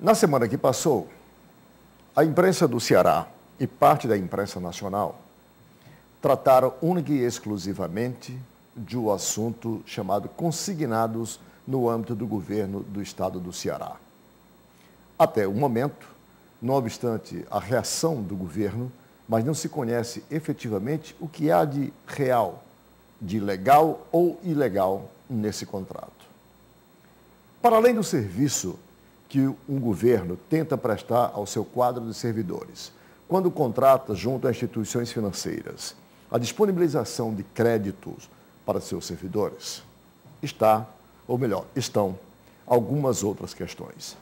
Na semana que passou, a imprensa do Ceará e parte da imprensa nacional trataram única e exclusivamente de um assunto chamado consignados no âmbito do governo do estado do Ceará. Até o momento, não obstante a reação do governo, mas não se conhece efetivamente o que há de real, de legal ou ilegal nesse contrato. Para além do serviço que um governo tenta prestar ao seu quadro de servidores, quando contrata junto a instituições financeiras a disponibilização de créditos para seus servidores, estão algumas outras questões.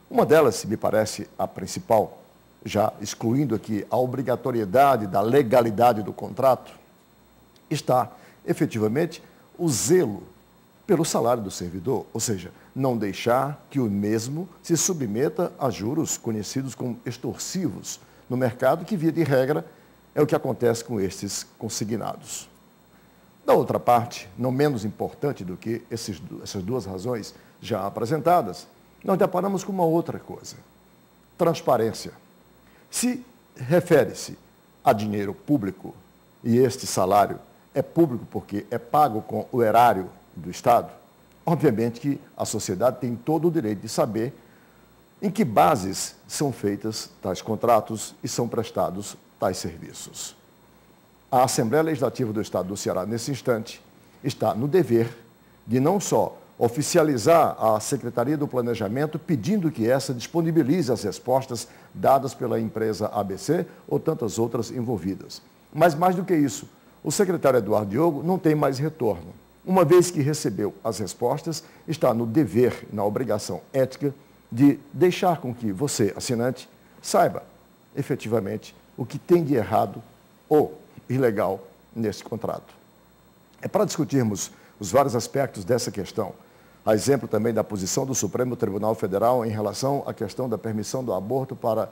Uma delas, me parece a principal, já excluindo aqui a obrigatoriedade da legalidade do contrato, está efetivamente o zelo pelo salário do servidor, ou seja, não deixar que o mesmo se submeta a juros conhecidos como extorsivos no mercado, que, via de regra, é o que acontece com estes consignados. Da outra parte, não menos importante do que essas duas razões já apresentadas, nós deparamos com uma outra coisa: transparência. Se refere-se a dinheiro público, e este salário é público porque é pago com o erário do Estado, obviamente que a sociedade tem todo o direito de saber em que bases são feitos tais contratos e são prestados tais serviços. A Assembleia Legislativa do Estado do Ceará, nesse instante, está no dever de não só oficializar a Secretaria do Planejamento, pedindo que essa disponibilize as respostas dadas pela empresa ABC ou tantas outras envolvidas. Mas, mais do que isso, o secretário Eduardo Diogo não tem mais retorno. Uma vez que recebeu as respostas, está no dever, na obrigação ética, de deixar com que você, assinante, saiba efetivamente o que tem de errado ou ilegal nesse contrato. É para discutirmos os vários aspectos dessa questão, a exemplo também da posição do Supremo Tribunal Federal em relação à questão da permissão do aborto para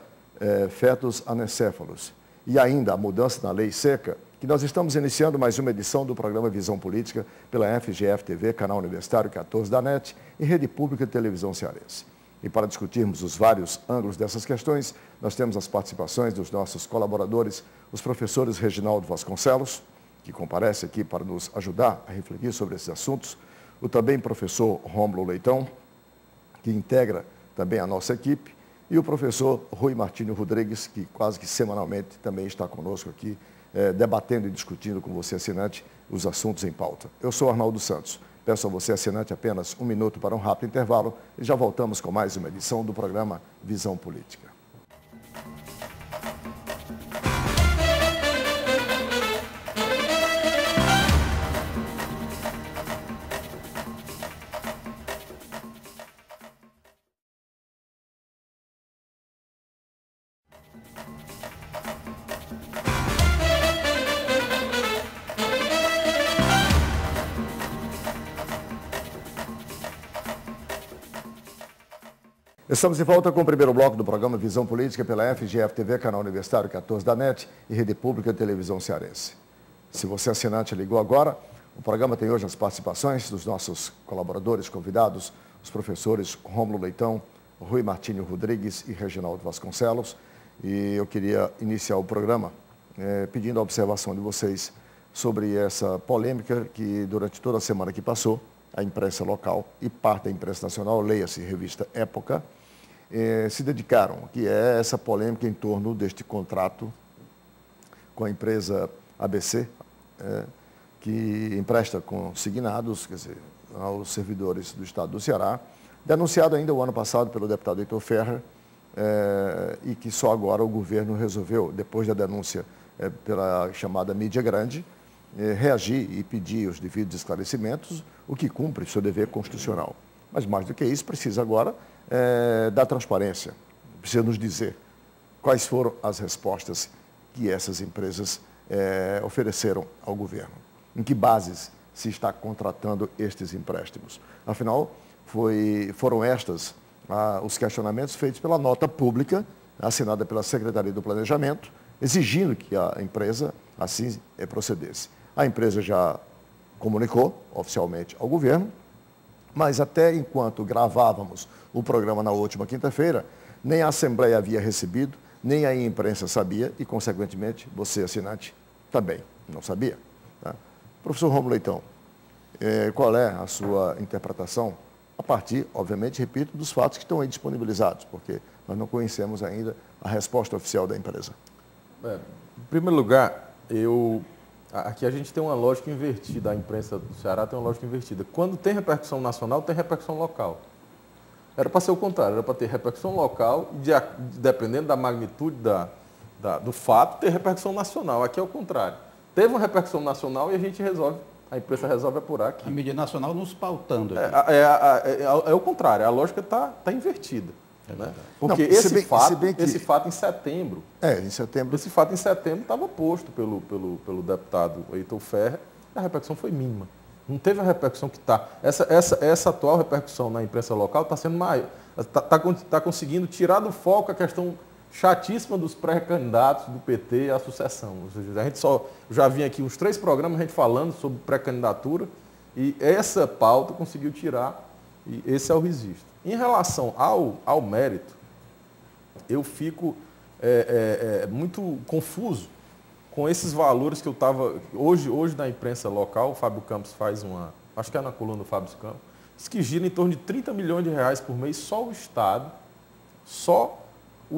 fetos anencéfalos e ainda a mudança na lei seca, que nós estamos iniciando mais uma edição do programa Visão Política pela FGF-TV, canal universitário 14 da NET e Rede Pública de Televisão Cearense. E para discutirmos os vários ângulos dessas questões, nós temos as participações dos nossos colaboradores, os professores Reginaldo Vasconcelos, que comparece aqui para nos ajudar a refletir sobre esses assuntos, o também professor Rômulo Leitão, que integra também a nossa equipe, e o professor Rui Martínio Rodrigues, que quase que semanalmente também está conosco aqui, debatendo e discutindo com você, assinante, os assuntos em pauta. Eu sou Arnaldo Santos. Peço a você, assinante, apenas um minuto para um rápido intervalo e já voltamos com mais uma edição do programa Visão Política. Estamos de volta com o primeiro bloco do programa Visão Política pela FGF-TV, canal universitário 14 da NET e Rede Pública de Televisão Cearense. Se você, assinante, ligou agora, o programa tem hoje as participações dos nossos colaboradores convidados, os professores Rômulo Leitão, Rui Martínio Rodrigues e Reginaldo Vasconcelos. E eu queria iniciar o programa pedindo a observação de vocês sobre essa polêmica que, durante toda a semana que passou, a imprensa local e parte da imprensa nacional, leia-se revista Época, se dedicaram, que é essa polêmica em torno deste contrato com a empresa ABC, que empresta consignados, quer dizer, aos servidores do Estado do Ceará, denunciado ainda o ano passado pelo deputado Heitor Ferrer, e que só agora o governo resolveu, depois da denúncia pela chamada mídia grande, reagir e pedir os devidos esclarecimentos, o que cumpre seu dever constitucional. Mas mais do que isso, precisa agora da transparência, precisa nos dizer quais foram as respostas que essas empresas ofereceram ao governo, em que bases se está contratando estes empréstimos. Afinal, foram estes os questionamentos feitos pela nota pública, assinada pela Secretaria do Planejamento, exigindo que a empresa assim procedesse. A empresa já comunicou oficialmente ao governo Mas até enquanto gravávamos o programa na última quinta-feira, nem a Assembleia havia recebido, nem a imprensa sabia e, consequentemente, você, assinante, também não sabia. Tá? Professor Rômulo Leitão, qual é a sua interpretação? A partir, obviamente, repito, dos fatos que estão aí disponibilizados, porque nós não conhecemos ainda a resposta oficial da empresa. Em primeiro lugar, aqui a gente tem uma lógica invertida, a imprensa do Ceará tem uma lógica invertida. Quando tem repercussão nacional, tem repercussão local. Era para ser o contrário, era para ter repercussão local, dependendo da magnitude do fato, ter repercussão nacional. Aqui é o contrário. Teve uma repercussão nacional e a imprensa resolve apurar aqui. A mídia nacional nos pautando. É o contrário, a lógica está invertida. Né? Porque esse fato em setembro. Em setembro. Esse fato em setembro estava posto pelo deputado Heitor Ferrer, a repercussão foi mínima. Não teve a repercussão que está. Essa atual repercussão na imprensa local está sendo maior. Está conseguindo tirar do foco a questão chatíssima dos pré-candidatos do PT à sucessão. Ou seja, a gente já vinha aqui uns 3 programas a gente falando sobre pré-candidatura e essa pauta conseguiu tirar, e esse é o registro. Em relação ao mérito, eu fico muito confuso com esses valores que eu estava... Hoje na imprensa local, o Fábio Campos faz acho que é na coluna do Fábio Campos, diz que gira em torno de 30 milhões de reais por mês, só o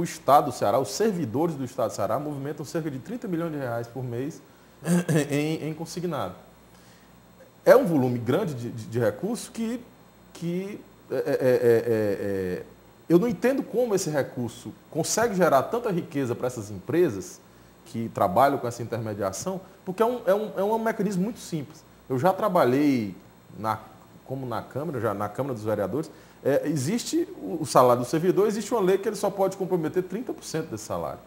Estado do Ceará, os servidores do Estado do Ceará movimentam cerca de 30 milhões de reais por mês em consignado. É um volume grande de recursos que eu não entendo como esse recurso consegue gerar tanta riqueza para essas empresas que trabalham com essa intermediação, porque é um mecanismo muito simples. Eu já trabalhei como na Câmara dos Vereadores, existe o salário do servidor, existe uma lei que ele só pode comprometer 30% desse salário.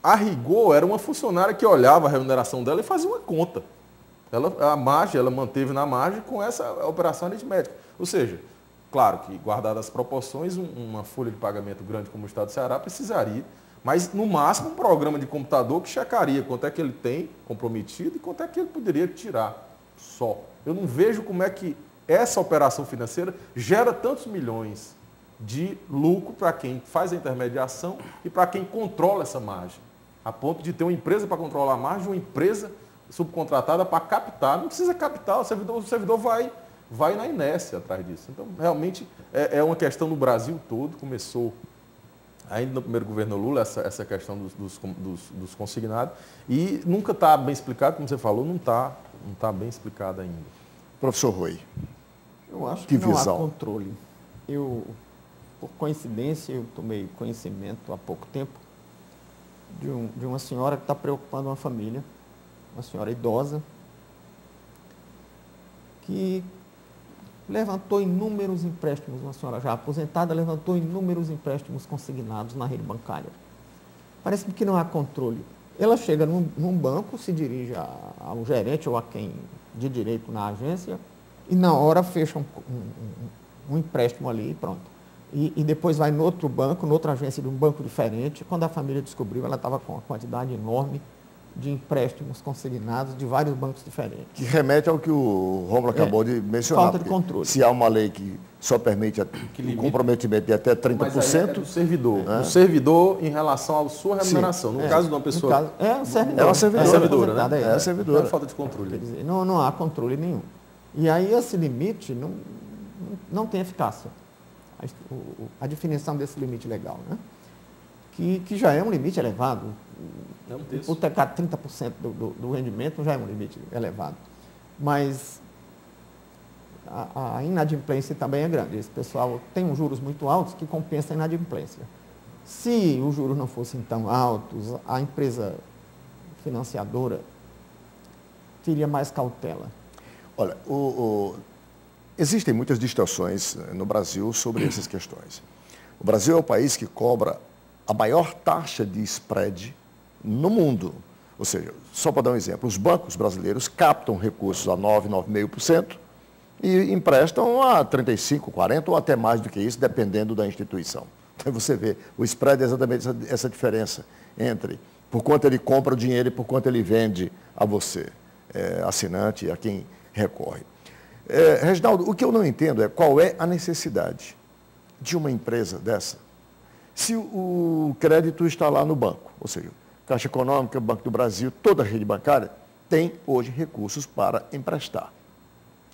A rigor, era uma funcionária que olhava a remuneração dela e fazia uma conta. Ela manteve na margem com essa operação aritmética. Ou seja, claro que, guardadas as proporções, uma folha de pagamento grande como o Estado do Ceará precisaria, mas, no máximo, um programa de computador que checaria quanto é que ele tem comprometido e quanto é que ele poderia tirar só. Eu não vejo como é que essa operação financeira gera tantos milhões de lucro para quem faz a intermediação e para quem controla essa margem. A ponto de ter uma empresa para controlar a margem, uma empresa subcontratada para captar. Não precisa captar, o servidor vai na inércia atrás disso. Então, realmente, é uma questão no Brasil todo. Começou ainda no primeiro governo Lula essa questão dos consignados. E nunca está bem explicado, como você falou, não está bem explicado ainda. Professor Rui. Eu acho que não há controle. Por coincidência, eu tomei conhecimento há pouco tempo de uma senhora que está preocupando uma família, uma senhora idosa, que levantou inúmeros empréstimos, uma senhora já aposentada, levantou inúmeros empréstimos consignados na rede bancária. Parece-me que não há controle. Ela chega num banco, se dirige ao gerente ou a quem de direito na agência e na hora fecha um empréstimo ali e pronto. E depois vai no outro banco, noutra agência de um banco diferente. Quando a família descobriu, ela estava com uma quantidade enorme de empréstimos consignados de vários bancos diferentes. Que remete ao que o Rômulo acabou de mencionar. Falta de controle. Se há uma lei que só permite o comprometimento de até 30%. Mas aí é do servidor. Né? O servidor em relação à sua remuneração. No caso de uma pessoa... É um servidor. É uma servidora, né? É a servidora. Não é falta de controle. Quer dizer, não há controle nenhum. E aí esse limite não tem eficácia. A definição desse limite legal, né? Que já é um limite elevado. Hipotecar 30% do rendimento já é um limite elevado. Mas a inadimplência também é grande. Esse pessoal tem uns juros muito altos que compensa a inadimplência. Se os juros não fossem tão altos, a empresa financiadora teria mais cautela. Olha, existem muitas distorções no Brasil sobre essas questões. O Brasil é o país que cobra a maior taxa de spread no mundo. Ou seja, só para dar um exemplo, os bancos brasileiros captam recursos a 9%, 9,5% e emprestam a 35%, 40% ou até mais do que isso, dependendo da instituição. Então você vê, o spread é exatamente essa diferença entre por quanto ele compra o dinheiro e por quanto ele vende a você, assinante, a quem recorre. Reginaldo, o que eu não entendo é qual é a necessidade de uma empresa dessa, se o crédito está lá no banco, ou seja, Caixa Econômica, Banco do Brasil, toda a rede bancária tem hoje recursos para emprestar.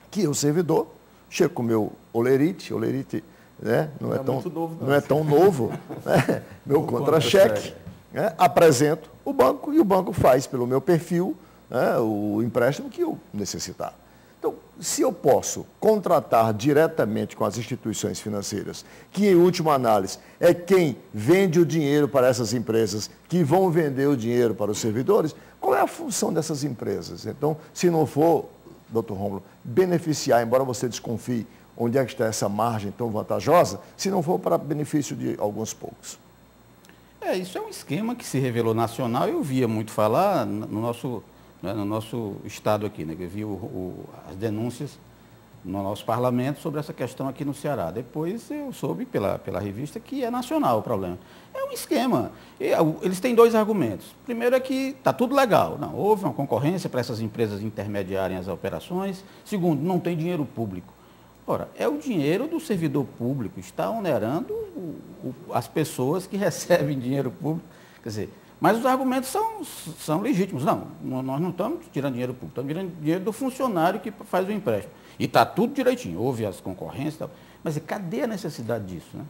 Que o servidor chega com o meu olerite, né, não é tão novo, né, meu contra-cheque, né, apresento o banco e o banco faz pelo meu perfil, né, o empréstimo que eu necessitar. Então, se eu posso contratar diretamente com as instituições financeiras, que em última análise é quem vende o dinheiro para essas empresas, que vão vender o dinheiro para os servidores, qual é a função dessas empresas? Então, se não for, doutor Rômulo, beneficiar, embora você desconfie onde é que está essa margem tão vantajosa, se não for para benefício de alguns poucos. Isso é um esquema que se revelou nacional. Eu via muito falar no nosso estado aqui, né? Eu vi as denúncias no nosso parlamento sobre essa questão aqui no Ceará. Depois eu soube pela revista que é nacional o problema. É um esquema. Eles têm dois argumentos. Primeiro é que está tudo legal. Não, houve uma concorrência para essas empresas intermediarem as operações. Segundo, não tem dinheiro público. Ora, é o dinheiro do servidor público, está onerando as pessoas que recebem dinheiro público. Quer dizer, mas os argumentos são legítimos. Não, nós não estamos tirando dinheiro público, estamos tirando dinheiro do funcionário que faz o empréstimo. E está tudo direitinho, houve as concorrências e tal. Mas cadê a necessidade disso, né?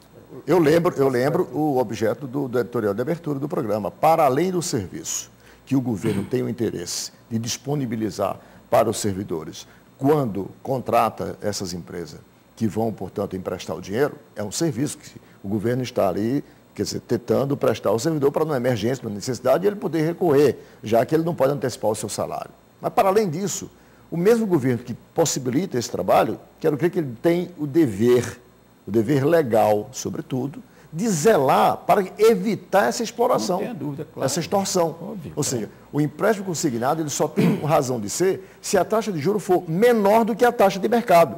Eu lembro o objeto do editorial de abertura do programa. Para além do serviço que o governo tem o interesse de disponibilizar para os servidores, quando contrata essas empresas que vão, portanto, emprestar o dinheiro, é um serviço que o governo está ali, quer dizer, tentando prestar ao servidor para uma emergência, uma necessidade, ele poder recorrer, já que ele não pode antecipar o seu salário. Mas, para além disso, o mesmo governo que possibilita esse trabalho, quero crer que ele tem o dever legal, sobretudo, de zelar para evitar essa exploração, não tenha dúvida, claro. Essa extorsão. Óbvio, ou seja, o empréstimo consignado ele só tem razão de ser se a taxa de juros for menor do que a taxa de mercado.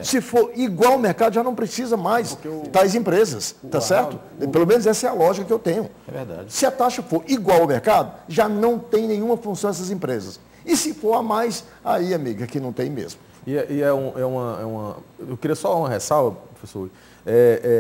Se for igual ao mercado, já não precisa mais tais empresas, tá certo? Pelo menos essa é a lógica que eu tenho. É verdade. Se a taxa for igual ao mercado, já não tem nenhuma função essas empresas. E se for a mais, aí, amiga, que não tem mesmo. Eu queria só uma ressalva, professor.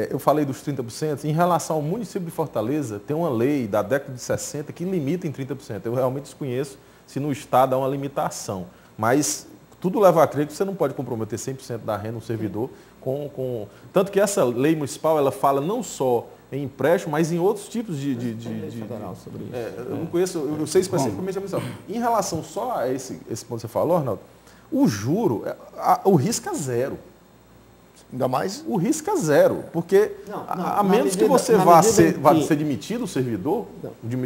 Eu falei dos 30%. Em relação ao município de Fortaleza, tem uma lei da década de 60 que limita em 30%. Eu realmente desconheço se no Estado há uma limitação. Mas tudo leva a crer que você não pode comprometer 100% da renda do servidor com... Tanto que essa lei municipal, ela fala não só em empréstimo, mas em outros tipos de sobre isso. eu não conheço, eu sei especificamente a missão. Em relação só a esse ponto que você falou, Arnaldo, o juro, o risco é zero. Ainda mais? O risco é zero, porque a menos que você vá ser demitido, o servidor...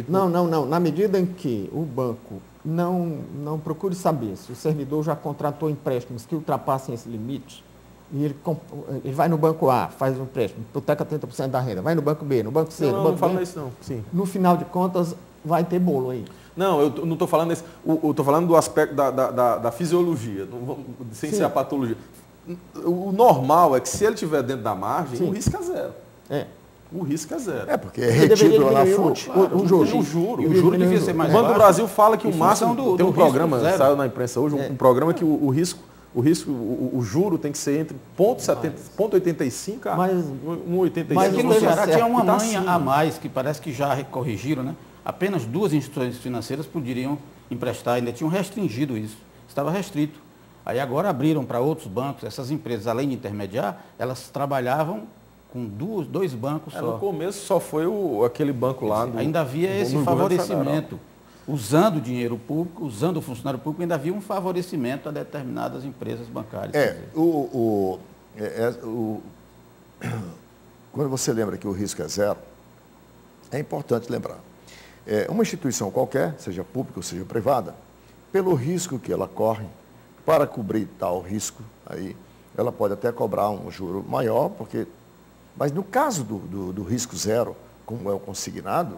Não. Na medida em que o banco não procure saber se o servidor já contratou empréstimos que ultrapassem esse limite, e ele vai no banco A, faz um empréstimo, hipoteca 30% da renda, vai no banco B, no banco C, no banco D. Não falo isso não. Sim. No final de contas, vai ter bolo aí. Não, eu não estou falando isso. Eu estou falando do aspecto da fisiologia, sem ser a patologia. O normal é que se ele estiver dentro da margem, o risco é zero. O risco é zero. Porque é retido lá na fonte. O juro devia ser mais baixo. O Banco do Brasil fala que o máximo... Tem um programa, saiu na imprensa hoje, um programa que o juro tem que ser entre 0,85 a 1,85. Mas aqui no Ceará tinha uma manha a mais, que parece que já corrigiram, né? Apenas 2 instituições financeiras poderiam emprestar, ainda tinham restringido isso. Estava restrito. Aí agora abriram para outros bancos. Essas empresas, além de intermediar, elas trabalhavam com 2 bancos só. No começo só foi aquele banco lá. Ainda havia esse favorecimento. Usando o dinheiro público, usando o funcionário público, ainda havia um favorecimento a determinadas empresas bancárias. Quando você lembra que o risco é zero, é importante lembrar. Uma instituição qualquer, seja pública ou seja privada, pelo risco que ela corre, para cobrir tal risco, aí, ela pode até cobrar um juro maior, mas no caso do risco zero, como é o consignado,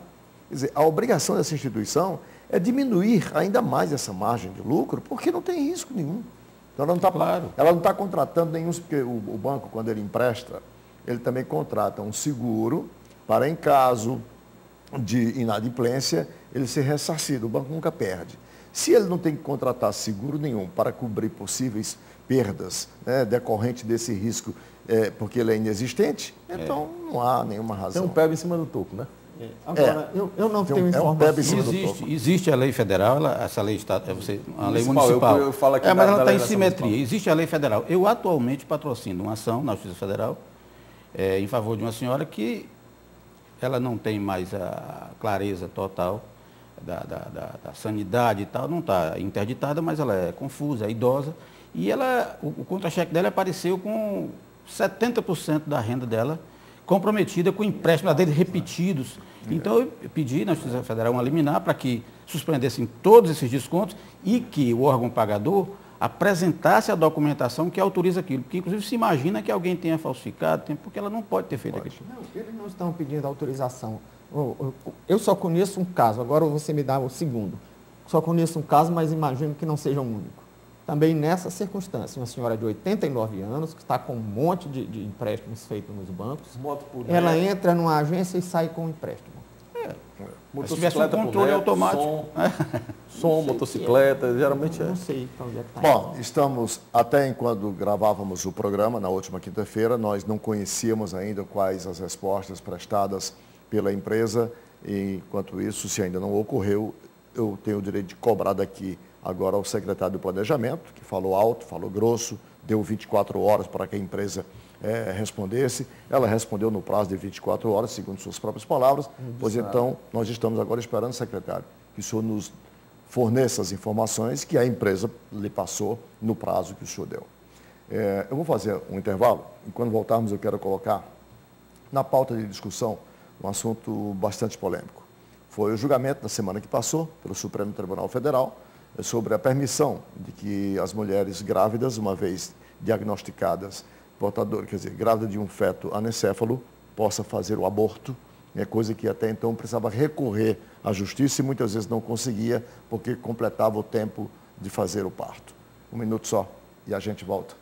quer dizer, a obrigação dessa instituição é diminuir ainda mais essa margem de lucro, porque não tem risco nenhum. Então, ela não está contratando nenhum, porque o banco, quando ele empresta, ele também contrata um seguro para, em caso de inadimplência, ele ser ressarcido. O banco nunca perde. Se ele não tem que contratar seguro nenhum para cobrir possíveis perdas, né, decorrente desse risco, porque ele é inexistente, então não há nenhuma razão. Tem um pé em cima do topo, né? Agora, eu não tenho informação. Existe a lei federal, essa lei está, a lei municipal. Eu falo aqui mas ela está em simetria. simetria. Existe a lei federal. Eu atualmente patrocino uma ação na Justiça Federal em favor de uma senhora que ela não tem mais a clareza total da sanidade e tal, não está interditada, mas ela é confusa, é idosa. E o contra-cheque dela apareceu com 70% da renda dela comprometida com empréstimos dele repetidos. Então, eu pedi na Justiça Federal uma liminar para que suspendessem todos esses descontos e que o órgão pagador apresentasse a documentação que autoriza aquilo. Porque, inclusive, se imagina que alguém tenha falsificado, porque ela não pode ter feito aquilo. Não, eles não estão pedindo autorização. Eu só conheço um caso, agora você me dá o segundo. Só conheço um caso, mas imagino que não seja o único. Também nessa circunstância, uma senhora de 89 anos, que está com um monte de empréstimos feitos nos bancos, ela entra numa agência e sai com um empréstimo. Se tivesse um controle automático. Som, motocicleta, geralmente Não sei para onde é que está. Bom, estamos, até enquanto gravávamos o programa, na última quinta-feira, nós não conhecíamos ainda quais as respostas prestadas pela empresa. E, enquanto isso, se ainda não ocorreu, eu tenho o direito de cobrar daqui agora ao secretário do Planejamento, que falou alto, falou grosso, deu 24 horas para que a empresa respondesse. Ela respondeu no prazo de 24 horas, segundo suas próprias palavras. Pois então, nós estamos agora esperando, secretário, que o senhor nos forneça as informações que a empresa lhe passou no prazo que o senhor deu. Eu vou fazer um intervalo e quando voltarmos eu quero colocar na pauta de discussão um assunto bastante polêmico. Foi o julgamento da semana que passou pelo Supremo Tribunal Federal sobre a permissão de que as mulheres grávidas, uma vez diagnosticadas, grávida de um feto anencéfalo, possa fazer o aborto, coisa que até então precisava recorrer à justiça e muitas vezes não conseguia porque completava o tempo de fazer o parto. Um minuto só e a gente volta.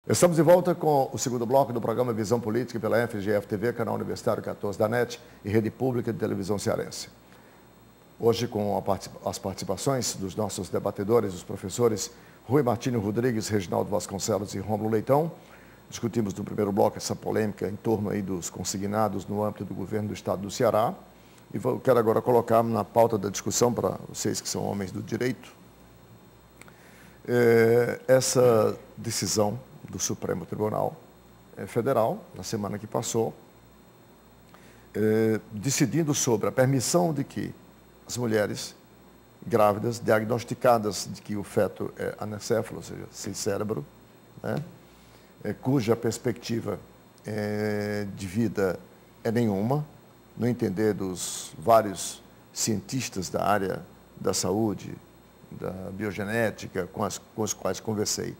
Estamos de volta com o segundo bloco do programa Visão Política pela FGF-TV, canal Universitário 14 da NET e Rede Pública de Televisão Cearense. Hoje com as participações dos nossos debatedores, os professores Rui Martínio Rodrigues, Reginaldo Vasconcelos e Rômulo Leitão. Discutimos no primeiro bloco essa polêmica em torno aí dos consignados no âmbito do governo do estado do Ceará. E quero agora colocar na pauta da discussão para vocês que são homens do direito, essa decisão do Supremo Tribunal Federal, na semana que passou, decidindo sobre a permissão de que as mulheres grávidas, diagnosticadas de que o feto é anencéfalo, ou seja, sem cérebro, né, cuja perspectiva de vida é nenhuma, no entender dos vários cientistas da área da saúde, da biogenética, com os quais conversei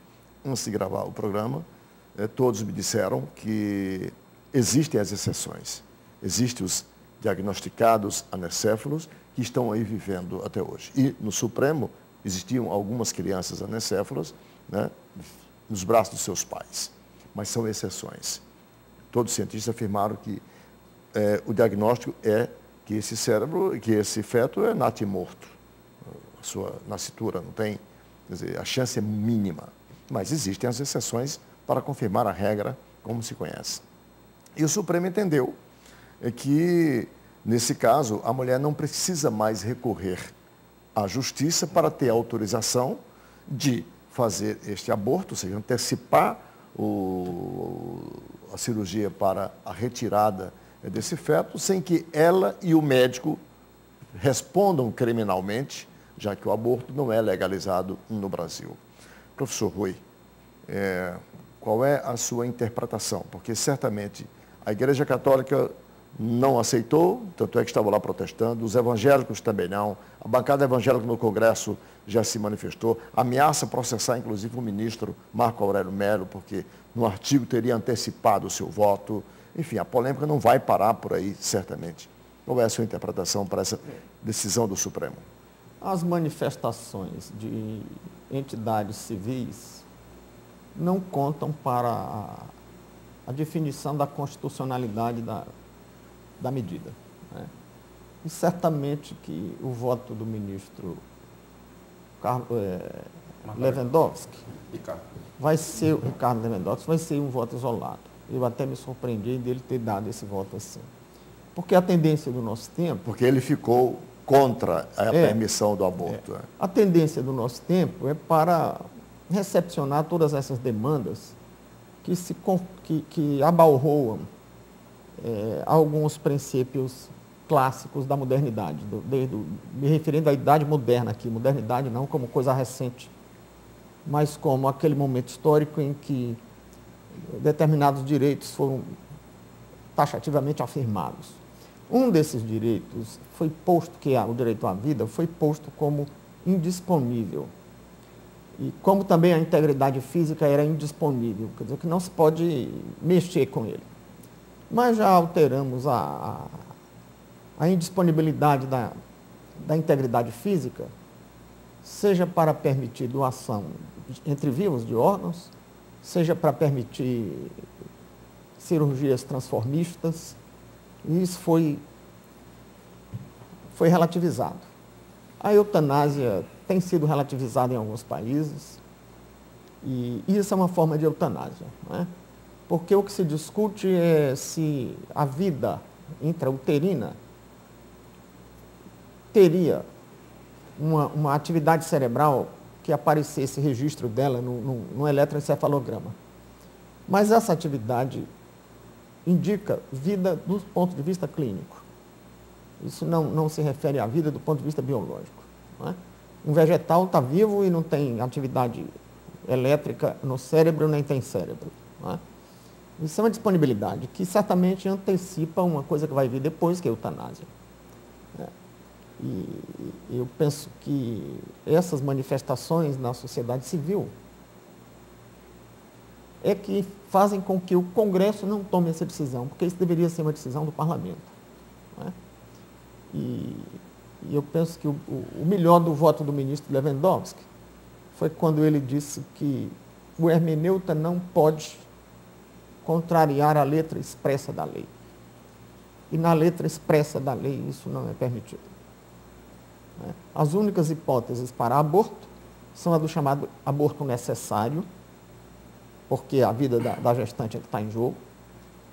antes de gravar o programa, todos me disseram que existem as exceções. Existem os diagnosticados anencéfalos que estão aí vivendo até hoje. E no Supremo existiam algumas crianças anencéfalas, né, nos braços dos seus pais, mas são exceções. Todos os cientistas afirmaram que o diagnóstico é que esse cérebro, que esse feto é natimorto. A sua nascitura não tem, quer dizer, a chance é mínima. Mas existem as exceções para confirmar a regra como se conhece. E o Supremo entendeu que, nesse caso, a mulher não precisa mais recorrer à justiça para ter autorização de fazer este aborto, ou seja, antecipar a cirurgia para a retirada desse feto, sem que ela e o médico respondam criminalmente, já que o aborto não é legalizado no Brasil. Professor Rui, qual é a sua interpretação? Porque certamente a Igreja Católica não aceitou, tanto é que estavam lá protestando, os evangélicos também não, a bancada evangélica no Congresso já se manifestou, ameaça processar inclusive o ministro Marco Aurélio Mello, porque no artigo teria antecipado o seu voto. Enfim, a polêmica não vai parar por aí, certamente. Qual é a sua interpretação para essa decisão do Supremo? As manifestações de entidades civis não contam para a definição da constitucionalidade da medida, né? E certamente que o voto do ministro Lewandowski vai ser, Ricardo Lewandowski, vai ser um voto isolado. Eu até me surpreendi dele ter dado esse voto assim. Porque a tendência do nosso tempo... Porque ele ficou contra a permissão do aborto. A tendência do nosso tempo é para recepcionar todas essas demandas que abalroam alguns princípios clássicos da modernidade, me referindo à idade moderna aqui, modernidade não como coisa recente, mas como aquele momento histórico em que determinados direitos foram taxativamente afirmados. Um desses direitos foi posto, que é o direito à vida, foi posto como indisponível. E como também a integridade física era indisponível, quer dizer que não se pode mexer com ele. Mas já alteramos a indisponibilidade da integridade física, seja para permitir doação entre vivos de órgãos, seja para permitir cirurgias transformistas, e isso foi relativizado. A eutanásia tem sido relativizada em alguns países, e isso é uma forma de eutanásia, não é? Porque o que se discute é se a vida intrauterina teria uma atividade cerebral que aparecesse registro dela no eletroencefalograma. Mas essa atividade indica vida do ponto de vista clínico. Isso não se refere à vida do ponto de vista biológico, não é? Um vegetal está vivo e não tem atividade elétrica no cérebro, nem tem cérebro, não é? Isso é uma disponibilidade que certamente antecipa uma coisa que vai vir depois, que é a eutanásia. E eu penso que essas manifestações na sociedade civil é que fazem com que o Congresso não tome essa decisão, porque isso deveria ser uma decisão do Parlamento, não é? E eu penso que o melhor do voto do ministro Lewandowski foi quando ele disse que o hermeneuta não pode contrariar a letra expressa da lei. E na letra expressa da lei isso não é permitido. As únicas hipóteses para aborto são a do chamado aborto necessário, porque a vida da gestante é que está em jogo,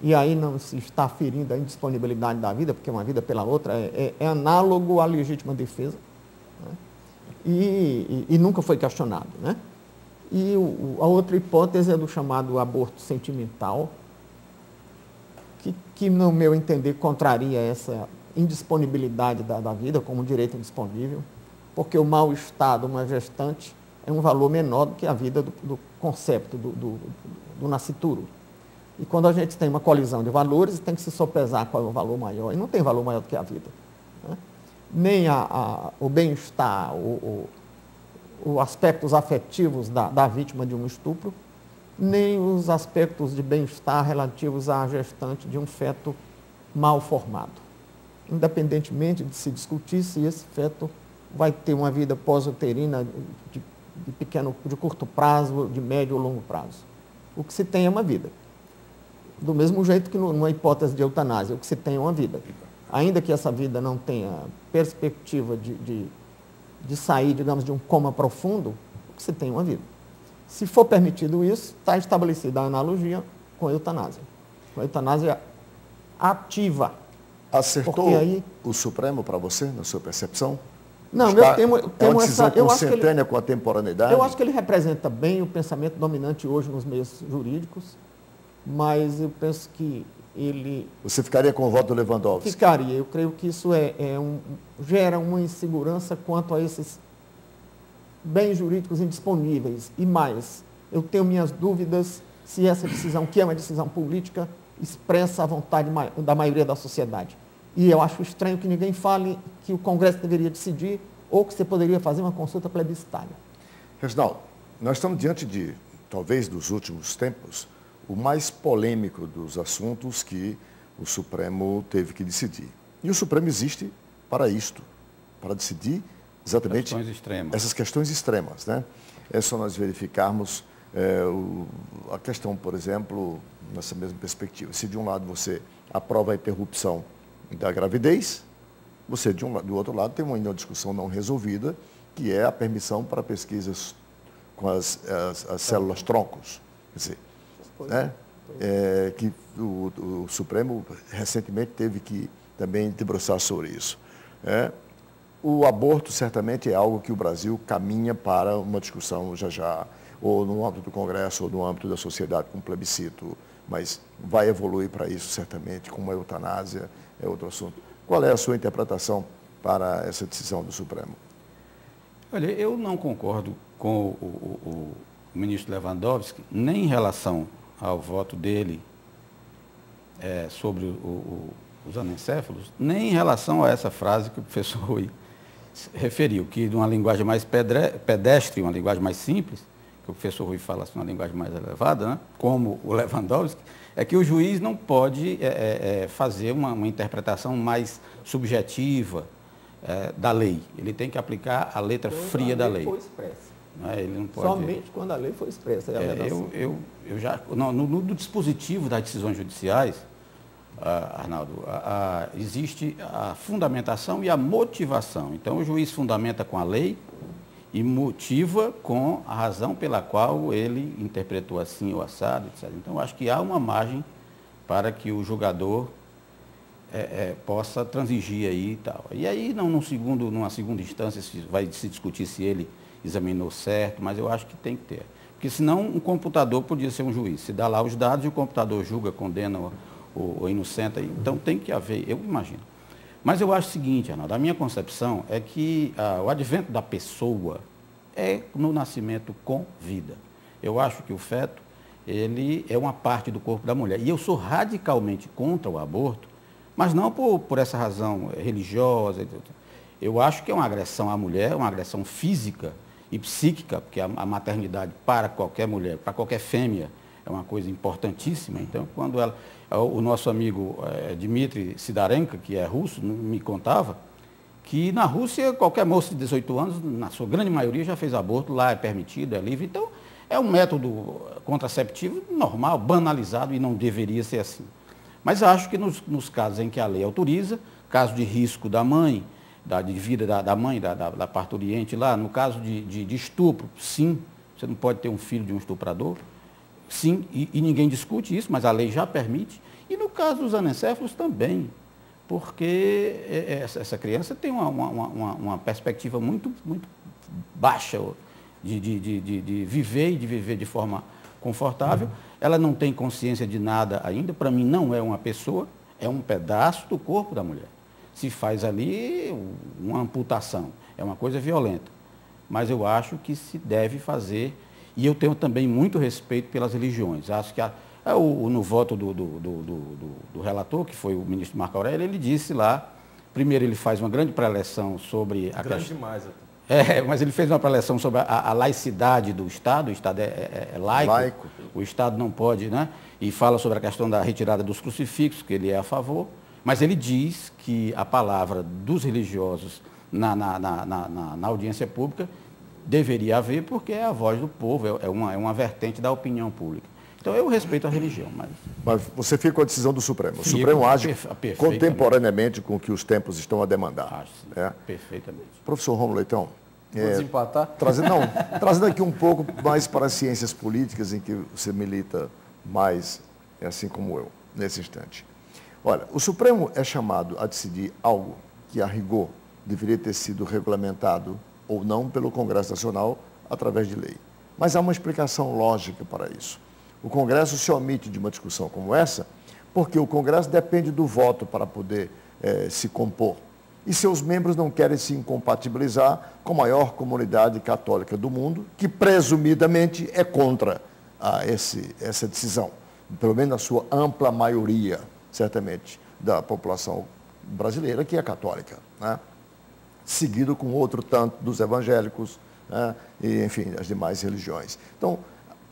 e aí não se está ferindo a indisponibilidade da vida, porque uma vida pela outra é análogo à legítima defesa, né? E nunca foi questionado, né? E a outra hipótese é do chamado aborto sentimental, que no meu entender, contraria essa indisponibilidade da vida como um direito indisponível, porque o mal-estar de uma gestante é um valor menor do que a vida do concepto do nascituro. E quando a gente tem uma colisão de valores, tem que se sopesar qual é o valor maior, e não tem valor maior do que a vida, né? Nem o bem-estar, os aspectos afetivos da vítima de um estupro, nem os aspectos de bem-estar relativos à gestante de um feto mal formado. Independentemente de se discutir se esse feto vai ter uma vida pós-uterina de curto prazo, de médio ou longo prazo. O que se tem é uma vida. Do mesmo jeito que numa hipótese de eutanásia, o que se tem é uma vida. Ainda que essa vida não tenha perspectiva de sair, digamos, de um coma profundo, o que se tem é uma vida. Se for permitido isso, está estabelecida a analogia com a eutanásia. Com a eutanásia ativa. Acertou aí, o Supremo para você, na sua percepção? Não, eu temo uma decisão essa... consentânea com a temporaneidade? Eu acho que ele representa bem o pensamento dominante hoje nos meios jurídicos, mas eu penso que ele... Você ficaria com o voto do Lewandowski? Ficaria. Eu creio que isso gera uma insegurança quanto a esses bens jurídicos indisponíveis. E mais, eu tenho minhas dúvidas se essa decisão, que é uma decisão política, expressa a vontade da maioria da sociedade. E eu acho estranho que ninguém fale que o Congresso deveria decidir ou que você poderia fazer uma consulta plebiscitária. Reginaldo, nós estamos diante de, talvez dos últimos tempos, o mais polêmico dos assuntos que o Supremo teve que decidir. E o Supremo existe para isto, para decidir exatamente essas questões extremas. Né? É só nós verificarmos a questão, por exemplo, nessa mesma perspectiva. Se de um lado você aprova a interrupção da gravidez, você do outro lado tem uma discussão não resolvida, que é a permissão para pesquisas com as células troncos. Quer dizer, né? Que o Supremo recentemente teve que também debruçar sobre isso. O aborto certamente é algo que o Brasil caminha para uma discussão já, ou no âmbito do Congresso, ou no âmbito da sociedade, com plebiscito, mas vai evoluir para isso certamente, como a eutanásia é outro assunto. Qual é a sua interpretação para essa decisão do Supremo? Olha, eu não concordo com o ministro Lewandowski, nem em relação ao voto dele sobre os anencéfalos, nem em relação a essa frase que o professor Rui referiu, que de uma linguagem mais pedestre, uma linguagem mais simples, que o professor Rui fala assim, uma linguagem mais elevada, né, como o Lewandowski, é que o juiz não pode fazer uma interpretação mais subjetiva da lei. Ele tem que aplicar a letra fria da lei. Foi expressa. Ele não pode... Somente quando a lei foi expressa. No dispositivo das decisões judiciais, Arnaldo, existe a fundamentação e a motivação. Então, o juiz fundamenta com a lei e motiva com a razão pela qual ele interpretou assim ou assado, etc. Então, acho que há uma margem para que o julgador possa transigir aí e tal. E aí, numa segunda instância, vai se discutir se ele examinou certo, mas eu acho que tem que ter. Porque senão um computador podia ser um juiz. Se dá lá os dados e o computador julga, condena ou inocenta, então tem que haver, eu imagino. Mas eu acho o seguinte, Arnaldo, a minha concepção é que o advento da pessoa é no nascimento com vida. Eu acho que o feto, ele é uma parte do corpo da mulher. E eu sou radicalmente contra o aborto, mas não por essa razão religiosa. Eu acho que é uma agressão à mulher, uma agressão física e psíquica, porque a maternidade para qualquer mulher, para qualquer fêmea, é uma coisa importantíssima. Então, quando o nosso amigo Dmitry Sidarenko, que é russo, me contava que na Rússia qualquer moça de 18 anos, na sua grande maioria, já fez aborto, lá é permitido, é livre. Então, é um método contraceptivo normal, banalizado, e não deveria ser assim. Mas acho que nos casos em que a lei autoriza, caso de risco da mãe, de vida da mãe, da parturiente lá, no caso de estupro, sim, você não pode ter um filho de um estuprador, sim, e ninguém discute isso, mas a lei já permite. E no caso dos anencéfalos também, porque essa criança tem uma perspectiva muito, muito baixa de viver e de viver de forma confortável. Ela não tem consciência de nada ainda, para mim não é uma pessoa, é um pedaço do corpo da mulher. Se faz ali uma amputação, é uma coisa violenta. Mas eu acho que se deve fazer, e eu tenho também muito respeito pelas religiões. Acho que no voto do relator, que foi o ministro Marco Aurélio, ele disse lá, primeiro ele faz uma grande preleção sobre a grande demais até. Mas ele fez uma preleção sobre a laicidade do Estado, o Estado é laico, o Estado não pode, né? E fala sobre a questão da retirada dos crucifixos, que ele é a favor, mas ele diz que a palavra dos religiosos na audiência pública deveria haver, porque é a voz do povo, é uma vertente da opinião pública. Então, eu respeito a religião, mas você fica com a decisão do Supremo. O Supremo age contemporaneamente com o que os tempos estão a demandar. Acho, sim, perfeitamente. Professor Rômulo Leitão. Vou desempatar? Trazendo aqui um pouco mais para as ciências políticas, em que você milita mais, assim como eu, nesse instante. Olha, o Supremo é chamado a decidir algo que, a rigor, deveria ter sido regulamentado ou não pelo Congresso Nacional através de lei. Mas há uma explicação lógica para isso. O Congresso se omite de uma discussão como essa, porque o Congresso depende do voto para poder se compor. E seus membros não querem se incompatibilizar com a maior comunidade católica do mundo, que presumidamente é contra essa decisão. pelo menos na sua ampla maioria, certamente, da população brasileira, que é católica, né? Seguido com outro tanto dos evangélicos, né? E, enfim, as demais religiões. Então,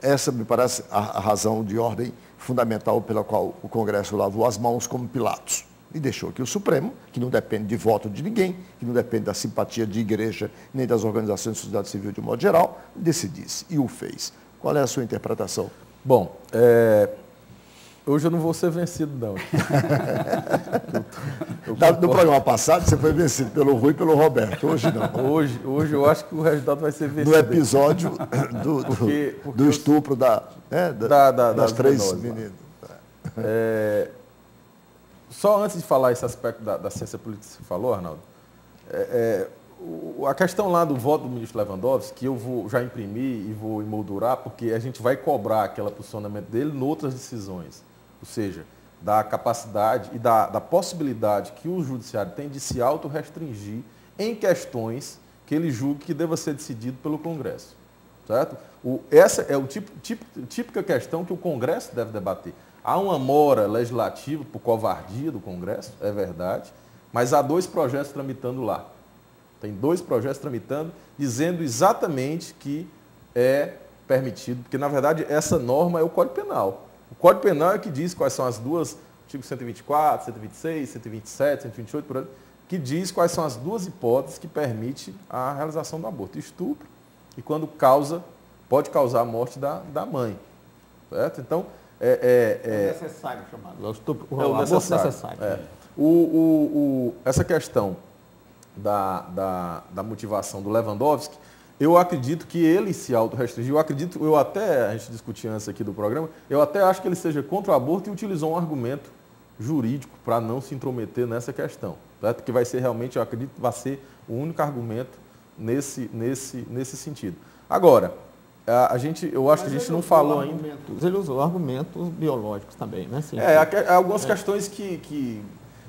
essa me parece a razão de ordem fundamental pela qual o Congresso lavou as mãos como Pilatos e deixou que o Supremo, que não depende de voto de ninguém, que não depende da simpatia de igreja nem das organizações de sociedade civil de um modo geral, decidisse e o fez. Qual é a sua interpretação? Bom, hoje eu não vou ser vencido, não. No programa passado, você foi vencido pelo Rui e pelo Roberto. Hoje não. Hoje eu acho que o resultado vai ser vencido. No episódio do estupro das três meninas. Só antes de falar esse aspecto da ciência política que você falou, Arnaldo, a questão lá do voto do ministro Lewandowski, que eu vou já imprimir e vou emoldurar, porque a gente vai cobrar aquele posicionamento dele em outras decisões. Ou seja, da capacidade e da possibilidade que o judiciário tem de se autorrestringir em questões que ele julgue que deva ser decidido pelo Congresso. Certo? Essa é a típica questão que o Congresso deve debater. Há uma mora legislativa por covardia do Congresso, é verdade, mas há 2 projetos tramitando lá. Tem 2 projetos tramitando, dizendo exatamente que é permitido, porque, na verdade, essa norma é o Código Penal. O Código Penal é que diz quais são as duas, artigo 124, 126, 127, 128, por aí, que diz quais são as 2 hipóteses que permitem a realização do aborto. Estupro e quando pode causar a morte da mãe. Certo? Então, é necessário chamado. O estupro, o aborto necessário. Essa questão da motivação do Lewandowski, eu acredito que ele se autorrestringiu. A gente discutia antes aqui do programa, eu até acho que ele seja contra o aborto e utilizou um argumento jurídico para não se intrometer nessa questão. Certo? Que vai ser realmente, eu acredito que vai ser o único argumento nesse sentido. Agora, eu acho que a gente não falou ainda. Ele usou argumentos biológicos também, né? Sim, algumas questões que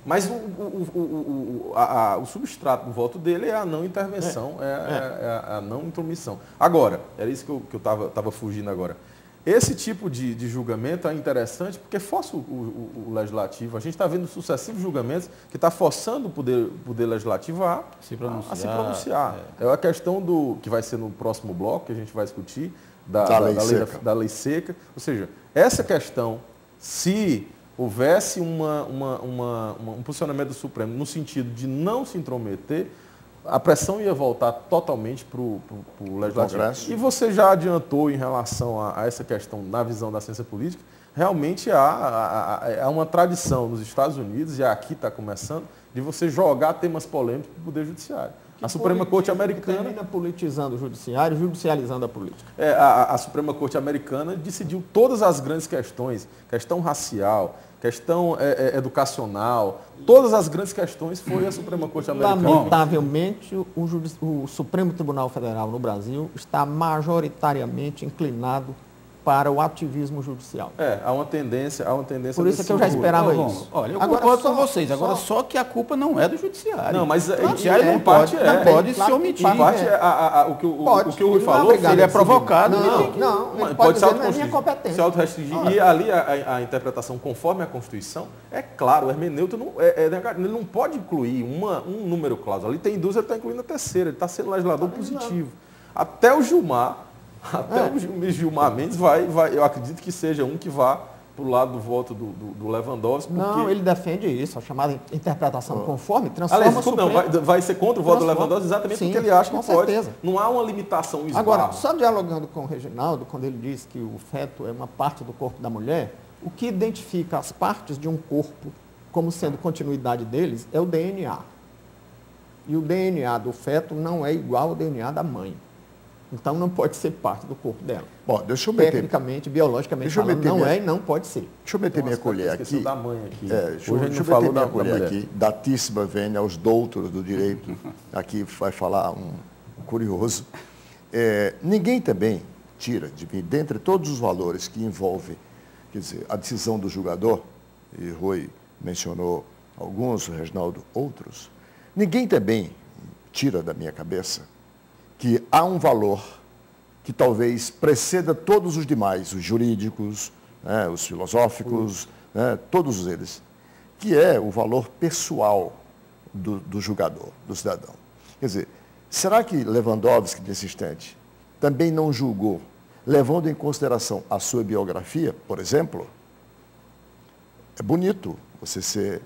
mas o substrato do voto dele é a não intervenção, é a não intromissão. Agora, era isso que eu estava fugindo agora. Esse tipo de julgamento é interessante porque força o legislativo. A gente está vendo sucessivos julgamentos que está forçando o poder legislativo a se pronunciar. É a questão que vai ser no próximo bloco, que a gente vai discutir, da lei seca. Ou seja, essa questão, se houvesse um posicionamento do Supremo no sentido de não se intrometer, a pressão ia voltar totalmente para o Legislativo. Congresso. E você já adiantou em relação a essa questão na visão da ciência política, realmente há uma tradição nos Estados Unidos, e aqui está começando, de você jogar temas polêmicos para o Poder Judiciário. A Suprema Corte Americana... termina politizando o Judiciário, judicializando a política. A Suprema Corte Americana decidiu todas as grandes questões, questão racial, questão educacional, todas as grandes questões foi a Suprema Corte Americana. Lamentavelmente, o Supremo Tribunal Federal no Brasil está majoritariamente inclinado para o ativismo judicial. Há uma tendência Por isso é que eu já esperava isso. Olha, eu concordo com vocês. Agora, só que a culpa não é do Judiciário. Não, mas o Judiciário não pode se omitir. O que o Rui falou, ele é provocado. Não, pode ser na minha competência. Se autorrestringir. E ali a interpretação conforme a Constituição, é claro, o hermeneuta ele não pode incluir um número cláusula. Ali tem 2, ele está incluindo a terceira, ele está sendo legislador positivo. Até o Gilmar Mendes eu acredito que seja um que vá para o lado do voto do Lewandowski. Não, ele defende isso, a chamada interpretação conforme, transforma o Supremo. Vai ser contra o voto do Lewandowski exatamente porque ele acha que pode. Certeza. Não há uma limitação esbarra. Agora, só dialogando com o Reginaldo, quando ele diz que o feto é uma parte do corpo da mulher, o que identifica as partes de um corpo como sendo continuidade deles é o DNA. E o DNA do feto não é igual ao DNA da mãe. Então não pode ser parte do corpo dela. Bom, deixa eu meter... Tecnicamente, biologicamente falando, não é e não pode ser. Deixa eu meter minha colher aqui. Da mãe aqui. Deixa eu meter minha colher aqui. Datíssima vênia aos doutos do direito. Aqui vai falar um curioso. Ninguém também tira de mim, dentre todos os valores que envolvem, quer dizer, a decisão do julgador, e Rui mencionou alguns, o Reginaldo outros, ninguém também tira da minha cabeça que há um valor que talvez preceda todos os demais, os jurídicos, né, os filosóficos, né, todos eles, que é o valor pessoal do julgador, do cidadão. Quer dizer, será que Lewandowski, nesse instante, também não julgou, levando em consideração a sua biografia, por exemplo? É bonito você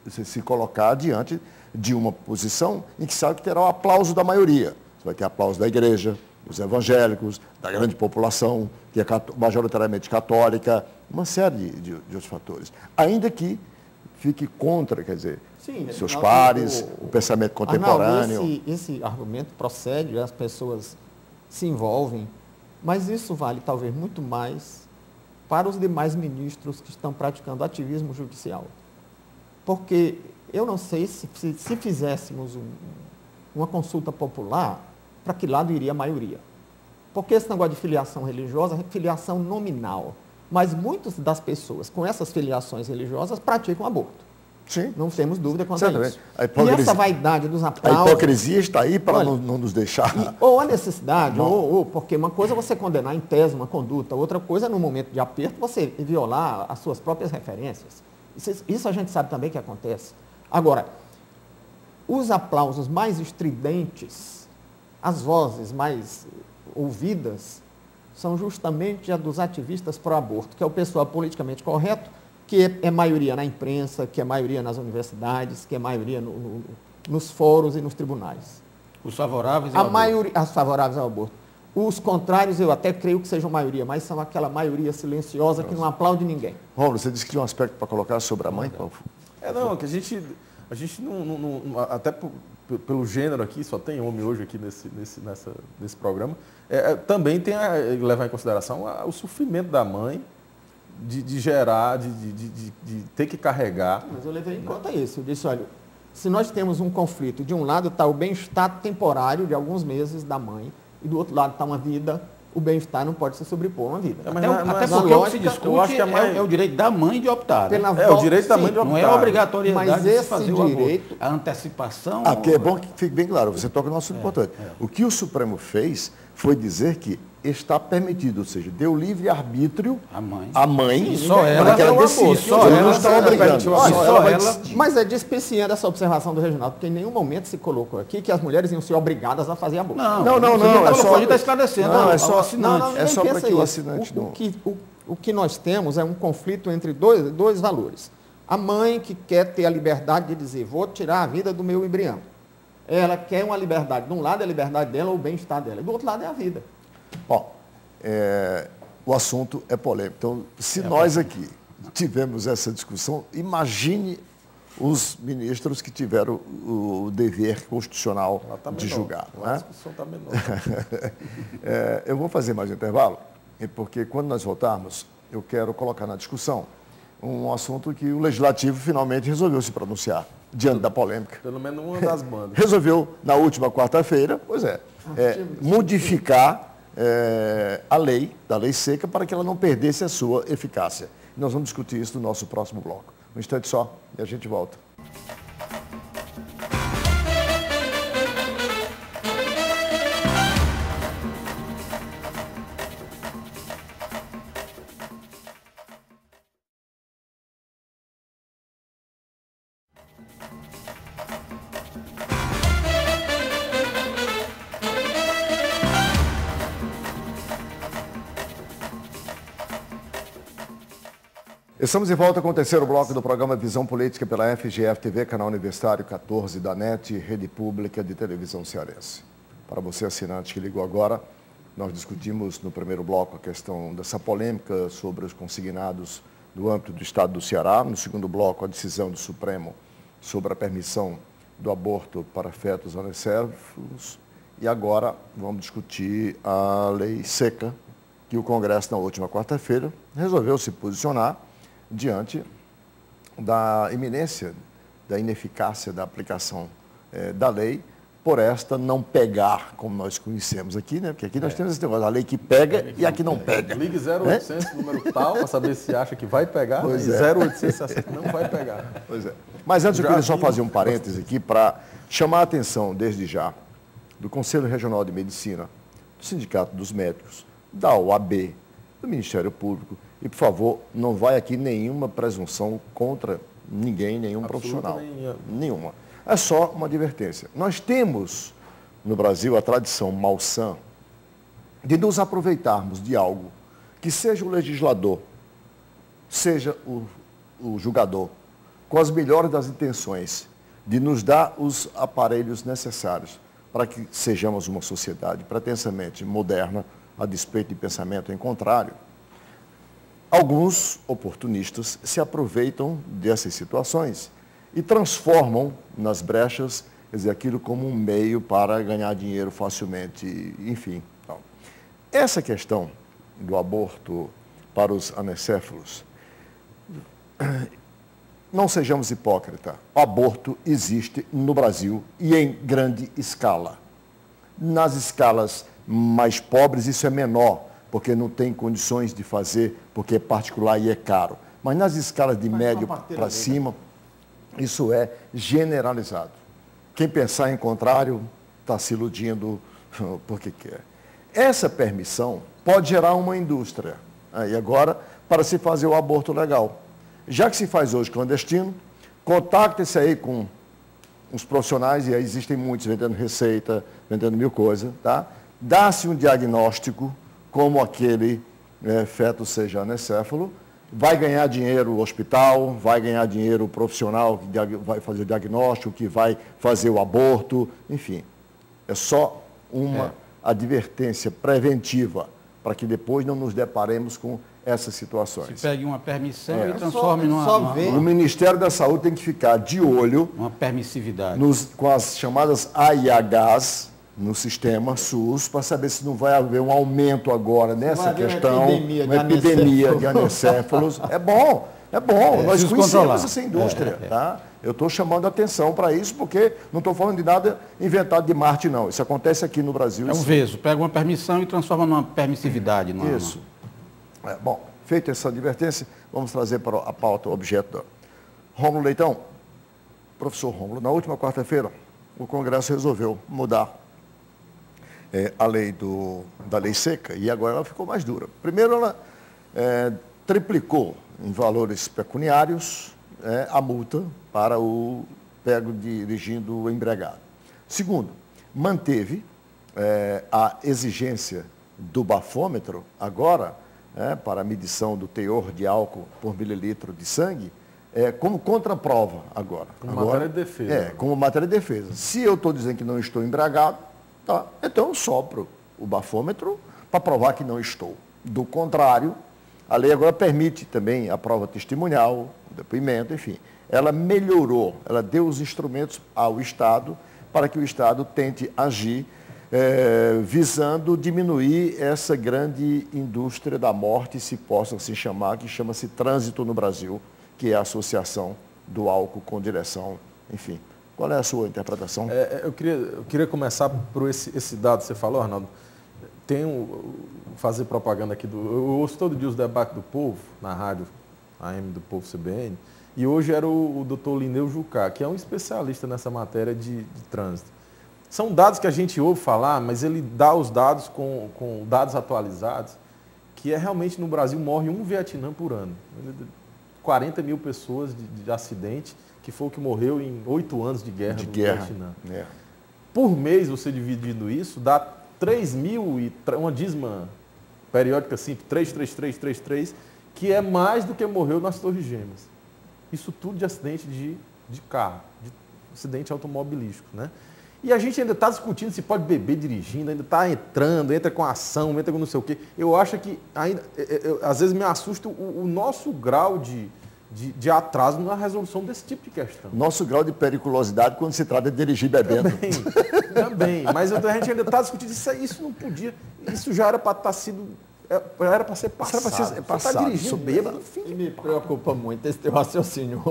se colocar diante de uma posição em que sabe que terá o aplauso da maioria. Você vai ter aplauso da igreja, dos evangélicos, da grande população, que é majoritariamente católica, uma série de outros fatores. Ainda que fique contra, quer dizer, Sim, seus pares, o pensamento contemporâneo. Arnaldo, esse argumento procede, as pessoas se envolvem, mas isso vale talvez muito mais para os demais ministros que estão praticando ativismo judicial. Porque eu não sei se fizéssemos uma consulta popular, para que lado iria a maioria. Porque esse negócio de filiação religiosa é filiação nominal. Mas muitas das pessoas com essas filiações religiosas praticam aborto. Sim. Não temos dúvida quanto a isso. E essa vaidade dos aplausos... A hipocrisia está aí para não nos deixar... Ou a necessidade, ou porque uma coisa é você condenar em tese uma conduta, outra coisa é no momento de aperto você violar as suas próprias referências. Isso a gente sabe também que acontece. Agora, os aplausos mais estridentes, as vozes mais ouvidas, são justamente a dos ativistas pró-aborto, que é o pessoal politicamente correto, que é maioria na imprensa, que é maioria nas universidades, que é maioria nos fóruns e nos tribunais. Os favoráveis ao aborto. As favoráveis ao aborto. Os contrários eu até creio que sejam maioria, mas são aquela maioria silenciosa que não aplaude ninguém. Romulo, você disse que tinha um aspecto para colocar sobre a mãe? Não, que a gente não até pelo gênero aqui, só tem homem hoje aqui nesse programa, também tem a levar em consideração o sofrimento da mãe de gerar, de ter que carregar. Mas eu levei em conta isso. Eu disse, olha, se nós temos um conflito, de um lado está o bem-estar temporário de alguns meses da mãe, e do outro lado está uma vida, o bem-estar não pode se sobrepor a uma vida. Até porque o que se discute é o direito da mãe de optar. Né? O direito da mãe de optar. Não é a obrigatoriedade mas de fazer o direito... aborto. A antecipação... Aqui é bom que fique bem claro, você toca no assunto importante. O que o Supremo fez foi dizer que está permitido, ou seja, deu livre-arbítrio à mãe, e só ela, para que ela decida. Só ela não está obrigando. Mas é dispensando essa observação do Reginaldo, porque em nenhum momento se colocou aqui que as mulheres iam ser obrigadas a fazer aborto. Não, é só... está esclarecendo. É só para que o assinante não... O que nós temos é um conflito entre dois valores. A mãe que quer ter a liberdade de dizer, vou tirar a vida do meu embrião. Ela quer uma liberdade. De um lado é a liberdade dela, o bem-estar dela. E do outro lado é a vida. Bom, o assunto é polêmico. Então, se nós aqui tivemos essa discussão, imagine os ministros que tiveram o dever constitucional de julgar. Não é? A discussão está menor. Eu vou fazer mais um intervalo, porque quando nós voltarmos, eu quero colocar na discussão um assunto que o Legislativo finalmente resolveu se pronunciar diante da polêmica. Pelo menos uma das bandas. Resolveu, na última quarta-feira, modificar a lei, da lei seca, para que ela não perdesse a sua eficácia. Nós vamos discutir isso no nosso próximo bloco. Um instante só e a gente volta. Estamos de volta com o terceiro bloco do programa Visão Política pela FGF-TV, canal Universitário 14 da NET, Rede Pública de Televisão Cearense. Para você, assinante que ligou agora, nós discutimos no primeiro bloco a questão dessa polêmica sobre os consignados do âmbito do Estado do Ceará. No segundo bloco, a decisão do Supremo sobre a permissão do aborto para fetos anescéfalos. E agora vamos discutir a lei seca, que o Congresso, na última quarta-feira, resolveu se posicionar diante da iminência, da ineficácia da aplicação da lei, por esta não pegar, como nós conhecemos aqui, né? Porque aqui nós temos esse negócio, a lei que pega e a que não pega. Ligue 0800, número tal, para saber se acha que vai pegar, e 0800 se não vai pegar. Pois é. Mas antes eu queria só fazer um parêntese aqui para chamar a atenção, desde já, do Conselho Regional de Medicina, do Sindicato dos Médicos, da OAB, do Ministério Público. E, por favor, não vai aqui nenhuma presunção contra ninguém, nenhum profissional. Nenhuma. É só uma advertência. Nós temos, no Brasil, a tradição malsã de nos aproveitarmos de algo que seja o legislador, seja o julgador, com as melhores das intenções, de nos dar os aparelhos necessários para que sejamos uma sociedade pretensamente moderna, a despeito de pensamento em contrário. Alguns oportunistas se aproveitam dessas situações e transformam nas brechas, quer dizer, aquilo como um meio para ganhar dinheiro facilmente, enfim. Então, essa questão do aborto para os anencéfalos, não sejamos hipócritas, o aborto existe no Brasil e em grande escala. Nas escalas mais pobres isso é menor, porque não tem condições de fazer, porque é particular e é caro. Mas nas escalas de médio para cima, isso é generalizado. Quem pensar em contrário está se iludindo porque quer. Essa permissão pode gerar uma indústria. E agora, para se fazer o aborto legal. Já que se faz hoje clandestino, contacte-se aí com os profissionais, e aí existem muitos vendendo receita, vendendo mil coisas, tá? Dá-se um diagnóstico, como aquele feto seja anencéfalo, vai ganhar dinheiro o hospital, vai ganhar dinheiro o profissional que vai fazer o diagnóstico, que vai fazer o aborto, enfim. É só uma advertência preventiva, para que depois não nos deparemos com essas situações. Se pegue uma permissão e transforme numa... O Ministério da Saúde tem que ficar de olho... Uma permissividade. Com as chamadas AIHs no sistema SUS, para saber se não vai haver um aumento agora nessa questão, uma epidemia de anencéfalos. É bom. Nós conhecemos essa indústria, tá? Eu estou chamando a atenção para isso, porque não estou falando de nada inventado de Marte, não. Isso acontece aqui no Brasil. É um veso. Pega uma permissão e transforma numa permissividade. Isso. Bom, feita essa advertência, vamos trazer para a pauta o objeto. Rômulo Leitão, professor Rômulo, na última quarta-feira, o Congresso resolveu mudar a lei da lei seca, e agora ela ficou mais dura. Primeiro, ela triplicou em valores pecuniários a multa para o pego dirigindo embriagado. Segundo, manteve a exigência do bafômetro agora, para a medição do teor de álcool por mililitro de sangue, como contraprova agora. Como matéria de defesa. Como matéria de defesa. Se eu estou dizendo que não estou embriagado, tá, então eu sopro o bafômetro para provar que não estou. Do contrário, a lei agora permite também a prova testemunhal, o depoimento, enfim. Ela melhorou, ela deu os instrumentos ao Estado para que o Estado tente agir visando diminuir essa grande indústria da morte, se possa se chamar, que chama-se Trânsito no Brasil, que é a associação do álcool com direção, enfim. Qual é a sua interpretação? Eu queria começar por esse dado que você falou, Arnaldo. Fazer propaganda aqui eu ouço todo dia os debates do Povo, na rádio AM do Povo CBN, e hoje era o doutor Lineu Jucá, que é um especialista nessa matéria de trânsito. São dados que a gente ouve falar, mas ele dá os dados com dados atualizados, que realmente no Brasil morre um Vietnã por ano. 40 mil pessoas de acidente, que foi o que morreu em 8 anos de guerra no Vietnã. Por mês, você dividindo isso, dá 3 mil e uma dízima periódica assim, 33333, que é mais do que morreu nas Torres Gêmeas. Isso tudo de acidente de carro, de acidente automobilístico, né? E a gente ainda está discutindo se pode beber dirigindo, ainda está entra com ação, entra com não sei o quê. Eu acho que ainda, às vezes me assusta o nosso grau de atraso na resolução desse tipo de questão. Nosso grau de periculosidade quando se trata de dirigir bebendo. Também. Mas a gente ainda está discutindo isso não podia, isso já era para era para ser passado. Você está dirigindo bêbado. E me preocupa muito esse teu raciocínio.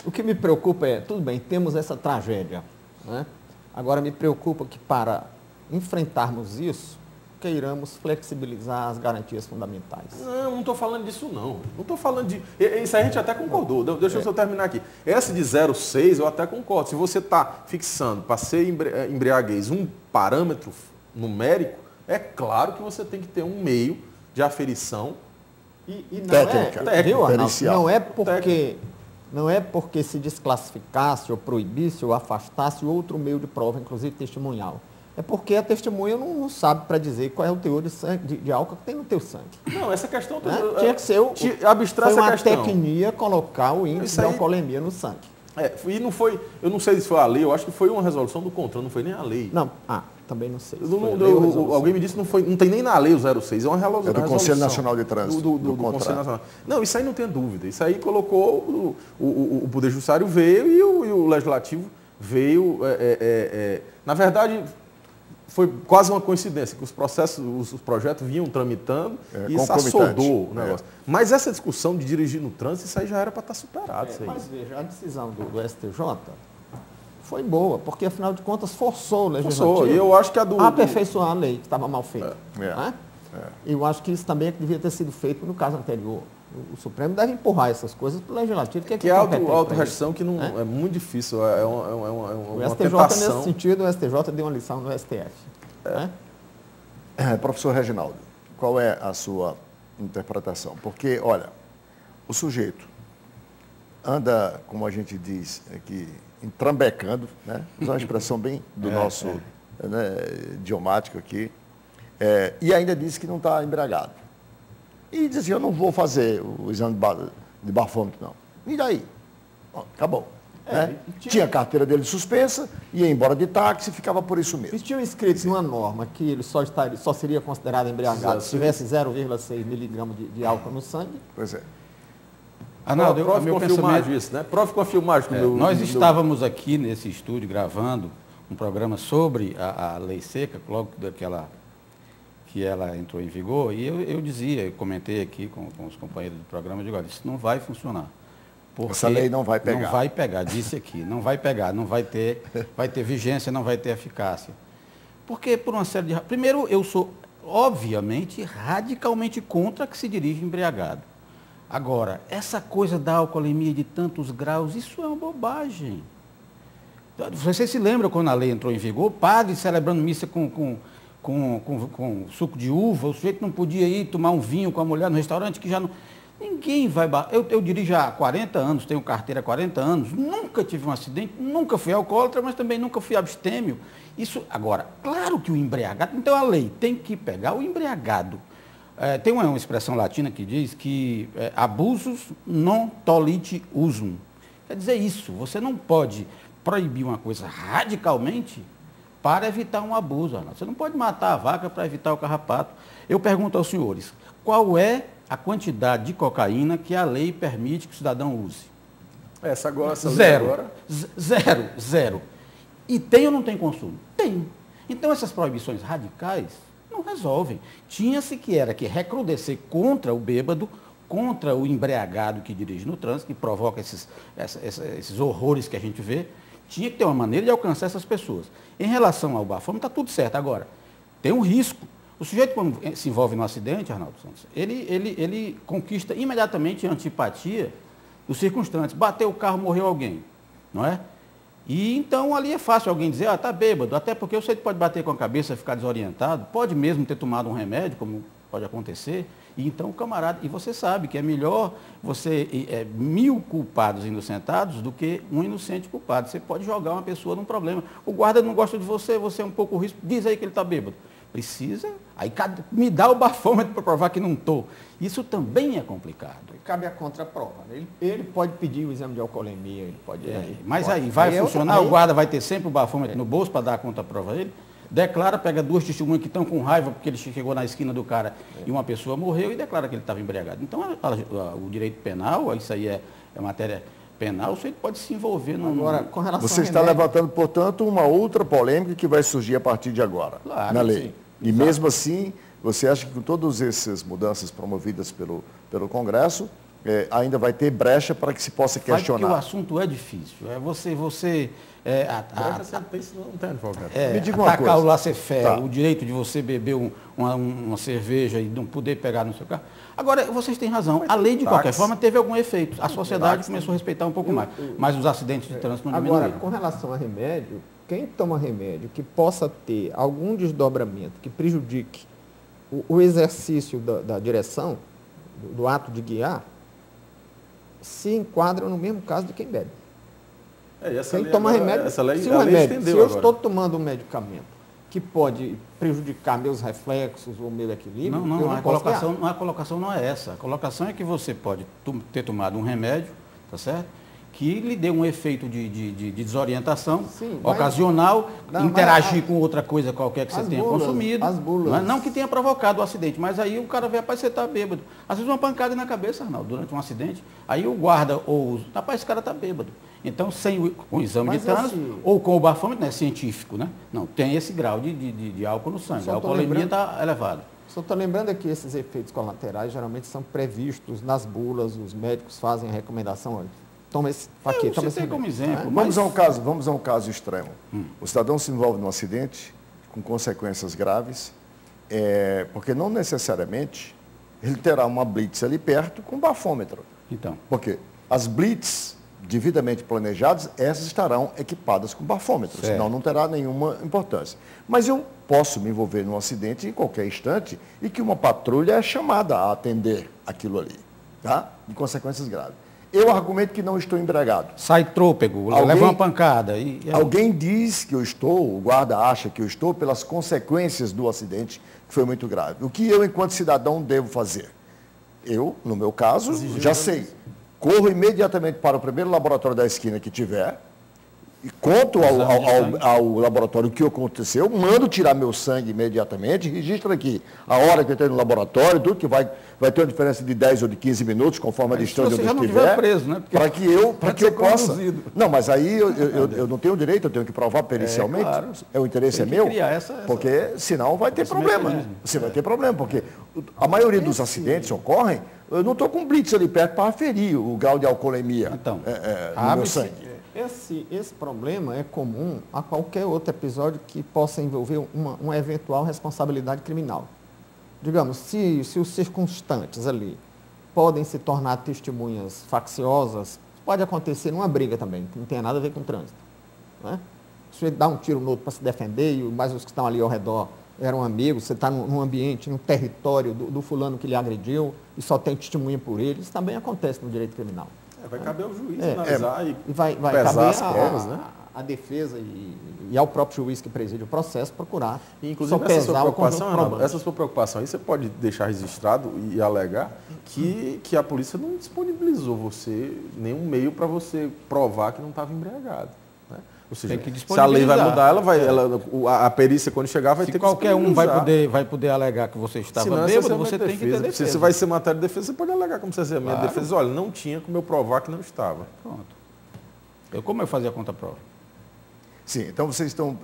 O que me preocupa tudo bem, temos essa tragédia, né? Agora me preocupa que para enfrentarmos isso, queiramos flexibilizar as garantias fundamentais. Não estou falando disso não. Não estou falando de... Isso a gente até concordou. Deixa eu só terminar aqui. Essa de 0,6 eu até concordo. Se você está fixando para ser embriaguez um parâmetro numérico, é claro que você tem que ter um meio de aferição. E não Técnica, viu, Arnaldo? pericial. Não é porque se desclassificasse ou proibisse ou afastasse outro meio de prova, inclusive testemunhal. É porque a testemunha não sabe para dizer qual é o teor de, sangue, de álcool que tem no teu sangue. Não, essa questão... Né? Tinha que ser abstrai foi essa uma questão. tecnia colocar o índice Isso de aí- alcoolemia no sangue. E não foi, eu não sei se foi a lei, eu acho que foi uma resolução do CONTRAN, não foi nem a lei. Não, também não sei. se Não- foi não- lei ou resolução. alguém me disse que não tem nem na lei o 06, é uma resolução. É do Conselho Nacional de Trânsito, Do do CONTRAN. Conselho Nacional. Não, isso aí não tem dúvida. Isso aí colocou, o Poder Judiciário veio e o Legislativo veio, na verdade, foi quase uma coincidência, que os projetos vinham tramitando e isso concomitante. assodou o negócio. Mas essa discussão de dirigir no trânsito, isso aí já era para estar superado. Isso aí. Mas veja, a decisão do STJ foi boa, porque afinal de contas forçou o Legislativo Forçou. E eu acho que a aperfeiçoar a lei que estava mal feita. É. Né? Eu acho que isso também devia ter sido feito no caso anterior. O Supremo deve empurrar essas coisas para o Legislativo, Que é competente pra autorrestrição isso. que não, é muito difícil, é O uma STJ, tentação. nesse sentido, o STJ deu uma lição no STF. Né? Professor Reginaldo, qual é a sua interpretação? Porque, olha, o sujeito anda, como a gente diz aqui, entrambecando, né? Usar uma expressão bem do nosso né, idiomático aqui, e ainda diz que não está embriagado. E diz assim, eu não vou fazer o exame de bafômetro, não. E daí? Bom, acabou. Né? Tinha a carteira dele suspensa, ia embora de táxi e ficava por isso mesmo. E tinham escrito numa norma que ele só seria considerado embriagado se tivesse 0,6 miligramas de álcool no sangue. Pois é. Arnaldo, Prove meu com a pensamento... filmagem isso, né? Prove com a filmagem. Nós estávamos aqui nesse estúdio gravando um programa sobre a lei seca, logo que ela entrou em vigor, e eu comentei aqui com os companheiros do programa, eu digo, olha, isso não vai funcionar. Essa lei não vai pegar. Não vai pegar, disse aqui, não vai pegar, não vai ter vigência, não vai ter eficácia. Porque por uma série de... Primeiro, eu sou, obviamente, radicalmente contra que se dirija embriagado. Agora, essa coisa da alcoolemia de tantos graus, isso é uma bobagem. Você se lembra quando a lei entrou em vigor? Padre celebrando missa com suco de uva, o sujeito não podia ir tomar um vinho com a mulher no restaurante, que já não... Ninguém vai... Eu dirijo há 40 anos, tenho carteira há 40 anos, nunca tive um acidente, nunca fui alcoólatra, mas também nunca fui abstêmio. Isso, agora, claro que o embriagado... Então a lei tem que pegar o embriagado. Tem uma expressão latina que diz que abusus non tollit usum. Quer dizer isso, você não pode proibir uma coisa radicalmente para evitar um abuso. Você não pode matar a vaca para evitar o carrapato. Eu pergunto aos senhores, qual é a quantidade de cocaína que a lei permite que o cidadão use? Essa agora, Zero. E tem ou não tem consumo? Tem. Então essas proibições radicais não resolvem. Tinha-se que recrudescer contra o bêbado, contra o embriagado que dirige no trânsito, que provoca esses horrores que a gente vê. Tinha que ter uma maneira de alcançar essas pessoas. Em relação ao bafômetro, está tudo certo. Agora, tem um risco. O sujeito, quando se envolve no acidente, Arnaldo Santos, ele conquista imediatamente a antipatia dos circunstantes. Bateu o carro, morreu alguém, não é? E então ali é fácil alguém dizer, está bêbado, até porque o sujeito pode bater com a cabeça, ficar desorientado, pode mesmo ter tomado um remédio, como pode acontecer, e então o camarada, e você sabe que é melhor você 1000 culpados inocentados do que um inocente culpado. Você pode jogar uma pessoa num problema. O guarda não gosta de você, você é um pouco risco, diz aí que ele está bêbado. Precisa, aí me dá o bafômetro para provar que não estou. Isso também é complicado. Cabe a contraprova. Ele pode pedir o exame de alcoolemia, ele pode... Mas aí vai funcionar, o guarda vai ter sempre o bafômetro no bolso para dar a contraprova a ele, declara, pega 2 testemunhas que estão com raiva porque ele chegou na esquina do cara e uma pessoa morreu e declara que ele estava embriagado. Então, o direito penal, isso aí é matéria penal, o sujeito pode se envolver no... Agora, com relação Você está levantando, portanto, uma outra polêmica que vai surgir a partir de agora, Claro, na lei. sim. E mesmo assim, você acha que com todas essas mudanças promovidas pelo Congresso, ainda vai ter brecha para que se possa questionar? Porque o assunto é difícil. Você não tem advogado. Me diga uma atacar coisa. o laissez-faire, Tá. o direito de você beber uma cerveja e não poder pegar no seu carro. Agora, vocês têm razão. A lei, de qualquer forma, teve algum efeito. A sociedade começou a respeitar um pouco mais. Mas os acidentes de trânsito não Agora, diminuíram. com relação a remédio, quem toma remédio que possa ter algum desdobramento que prejudique o exercício da direção, do ato de guiar, se enquadra no mesmo caso de quem bebe. E essa Quem lei toma agora, remédio, essa lei, se a o lei remédio, se estendeu eu agora. estou tomando um medicamento que pode prejudicar meus reflexos ou meu equilíbrio, eu não posso guiar. A colocação não é essa. A colocação é que você pode ter tomado um remédio, tá certo? Que lhe dê um efeito de desorientação Sim, mas- ocasional, Não, interagir mas com outra coisa qualquer que você as tenha bulas- consumido. as bulas- Não, é? Não que tenha provocado o acidente, mas aí o cara vê, rapaz, você está bêbado. Às vezes uma pancada na cabeça, Arnaldo, durante um acidente, aí o guarda ou rapaz, esse cara está bêbado. Então, sem o exame Mas de trânsito, esse- ou com o bafômetro, né, científico, né? Não, tem esse grau de álcool no sangue. Só A tô alcoolemia lembrando- está elevada. Só estou lembrando aqui, esses efeitos colaterais geralmente são previstos nas bulas, os médicos fazem a recomendação, olha, toma esse aqui, toma esse Citei como remédio, exemplo. né? Vamos a um caso extremo. O cidadão se envolve num acidente com consequências graves, porque não necessariamente ele terá uma blitz ali perto com bafômetro. Então, Porque as blitz devidamente planejadas, essas estarão equipadas com bafômetro, Certo. senão não terá nenhuma importância. Mas eu posso me envolver num acidente em qualquer instante e que uma patrulha é chamada a atender aquilo ali, tá? De consequências graves. Eu argumento que não estou embriagado. sai trôpego, Alguém- leva uma pancada. Alguém diz que eu estou, o guarda acha que eu estou pelas consequências do acidente, que foi muito grave. O que eu, enquanto cidadão, devo fazer? Eu, no meu caso, já sei. Corro imediatamente para o primeiro laboratório da esquina que tiver e conto ao laboratório o que aconteceu, mando tirar meu sangue imediatamente, registro aqui a hora que eu entrei no laboratório, tudo que vai ter uma diferença de 10 ou de 15 minutos, conforme a distância se você onde já eu não estiver, estiver preso, né? Porque para que eu pode ser possa... conduzido. Não, mas aí eu não tenho direito, eu tenho que provar pericialmente. claro. O interesse Tem é que meu, criar essa- porque senão vai ter problema. mecanismo. Você vai ter problema, porque a maioria dos acidentes ocorrem, eu não estou com um blitz ali perto para aferir o grau de alcoolemia Então, no meu abre-se- sangue. Esse problema é comum a qualquer outro episódio que possa envolver uma eventual responsabilidade criminal. Digamos, se os circunstantes ali podem se tornar testemunhas facciosas, pode acontecer numa briga também, que não tem nada a ver com trânsito. Né? Se ele dá um tiro no outro para se defender, mas os que estão ali ao redor eram amigos, você está num ambiente, num território do fulano que lhe agrediu e só tem testemunha por ele, isso também acontece no direito criminal. Vai caber ao juiz É, analisar e E vai pesar caber as provas, né? a defesa e ao próprio juiz que preside o processo procurar E, inclusive, essa sopesar sua o preocupação, conjunto Arnaldo, probante. essa sua preocupação aí, você pode deixar registrado e alegar que a polícia não disponibilizou você, nenhum meio para você provar que não estava embriagado. Né? Ou seja, Tem que se a lei vai disponibilizar. mudar, a perícia, quando chegar, vai Se ter que qualquer um vai disponibilizar. poder alegar que você estava Senão, essa bêbado, é uma você tem que ter defesa. defesa. Se vai ser matéria de defesa, você pode alegar como se fosse a minha Claro. defesa. Olha, não tinha como eu provar que não estava. Pronto. Como eu fazia a conta-prova? Sim, então vocês estão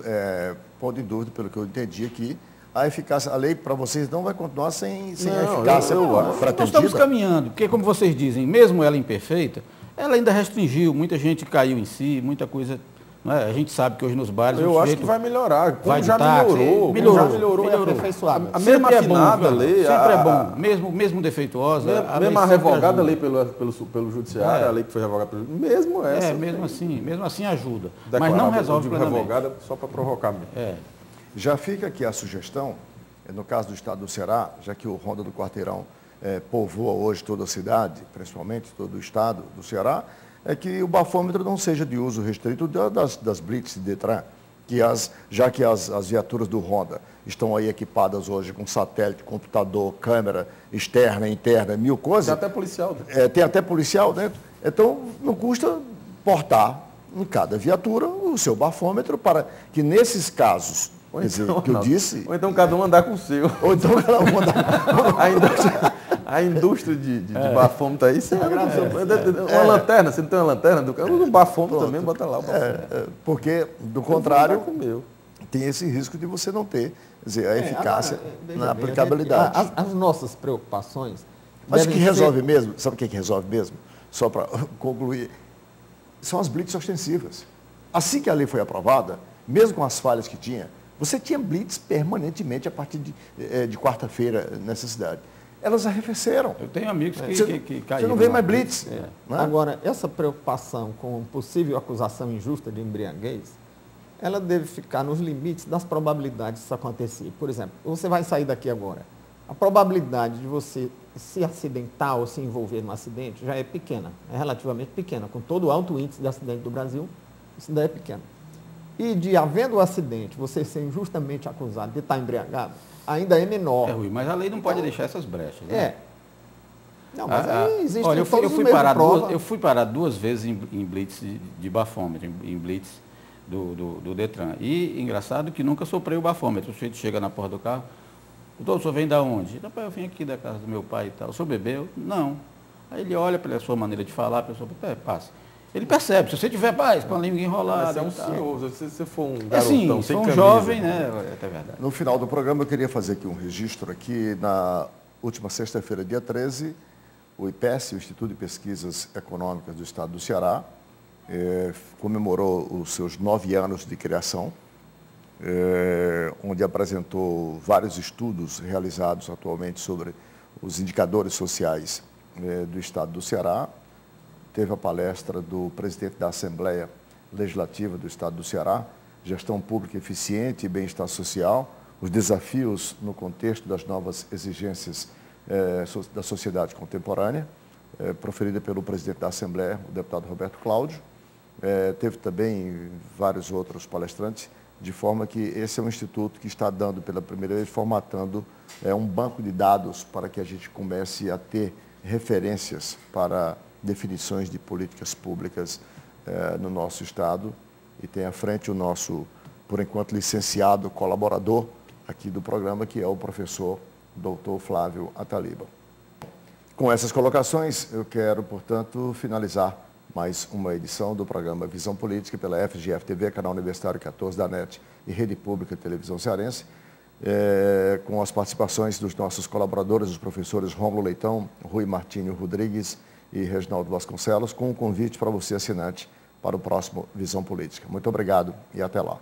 pondo em dúvida, pelo que eu entendi aqui, a eficácia, a lei para vocês não vai continuar sem a Não, eficácia eu acho. Nós pretendida. estamos caminhando, porque como vocês dizem, mesmo ela imperfeita, ela ainda restringiu, muita gente caiu em si, muita coisa. Não é? A gente sabe que hoje nos bares... o Eu acho sujeito que vai melhorar. Como vai de já táxi, melhorou, melhorou, já melhorou. Foi aperfeiçoado. A mesma sempre é bom, afinada viu? lei. Sempre é bom, mesmo defeituosa. Mesmo lei a sempre revogada ajuda. lei pelo judiciário, É. a lei que foi revogada pelo mesmo essa. É, mesmo assim ajuda. Mas declarada, não eu resolve digo plenamente. revogada só para provocar mesmo. É. Já fica aqui a sugestão, no caso do estado do Ceará, já que o Ronda do Quarteirão povoa hoje toda a cidade, principalmente todo o estado do Ceará, é que o bafômetro não seja de uso restrito das blitz de Detran, já que as viaturas do Ronda estão aí equipadas hoje com satélite, computador, câmera externa, interna, mil coisas. Tem até policial. Né? Tem até policial dentro. Então, não custa portar em cada viatura o seu bafômetro para que nesses casos, Ou quer dizer, então, que eu não. disse, Ou então cada um andar com o seu. ou então cada um andar. A indústria de bafômetro aí, você uma lanterna, você não tem uma lanterna do carro, usa um bafômetro também, bota lá o bafômetro. Porque, do Andar contrário, com o meu. tem esse risco de você não ter, quer dizer, a eficácia Agora, veja na bem, aplicabilidade. As nossas preocupações. Mas o que devem ser- resolve mesmo, sabe o que resolve mesmo? Só para concluir, são as blitz ostensivas. Assim que a lei foi aprovada, mesmo com as falhas que tinha, você tinha blitz permanentemente a partir de quarta-feira nessa cidade. Elas arrefeceram. Eu tenho amigos que Você caíram. não vê lá. mais blitz. Né? Agora, essa preocupação com possível acusação injusta de embriaguez, ela deve ficar nos limites das probabilidades disso acontecer. Por exemplo, você vai sair daqui agora. a probabilidade de você se acidentar ou se envolver num acidente já é pequena, é relativamente pequena. Com todo o alto índice de acidente do Brasil, isso ainda é pequeno. E de, havendo o acidente, você ser injustamente acusado de estar embriagado, ainda é menor. Rui, mas a lei não pode deixar essas brechas. Né? É. Não, mas aí existe olha, todos os meios de prova. Eu fui parar 2 vezes em blitz de bafômetro, em blitz do Detran. E engraçado que nunca soprei o bafômetro. O sujeito chega na porta do carro, doutor, o senhor vem da onde? Eu vim aqui da casa do meu pai e tal. O senhor bebeu? Não. Aí ele olha pela sua maneira de falar, a pessoa, passa. Ele percebe, se você tiver paz, com a língua enrolada. Mas é um senhor, se você for um garotão, assim, sem um camisa, jovem, né? É até verdade. No final do programa, eu queria fazer aqui um registro aqui. Na última sexta-feira, dia 13, o IPES, o Instituto de Pesquisas Econômicas do Estado do Ceará, comemorou os seus 9 anos de criação, onde apresentou vários estudos realizados atualmente sobre os indicadores sociais do Estado do Ceará. Teve a palestra do presidente da Assembleia Legislativa do Estado do Ceará, gestão pública eficiente e bem-estar social, os desafios no contexto das novas exigências da sociedade contemporânea, proferida pelo presidente da Assembleia, o deputado Roberto Cláudio. Teve também vários outros palestrantes, de forma que esse é um instituto que está dando pela primeira vez, formatando um banco de dados para que a gente comece a ter referências para definições de políticas públicas no nosso Estado, e tem à frente o nosso, por enquanto, licenciado colaborador aqui do programa, que é o professor Dr. Flávio Ataliba. Com essas colocações, eu quero, portanto, finalizar mais uma edição do programa Visão Política pela FGF-TV, canal Universitário 14 da NET e Rede Pública de Televisão Cearense, com as participações dos nossos colaboradores, os professores Rômulo Leitão, Rui Martínio Rodrigues e Reginaldo Vasconcelos, com um convite para você, assinante, para o próximo Visão Política. Muito obrigado e até lá.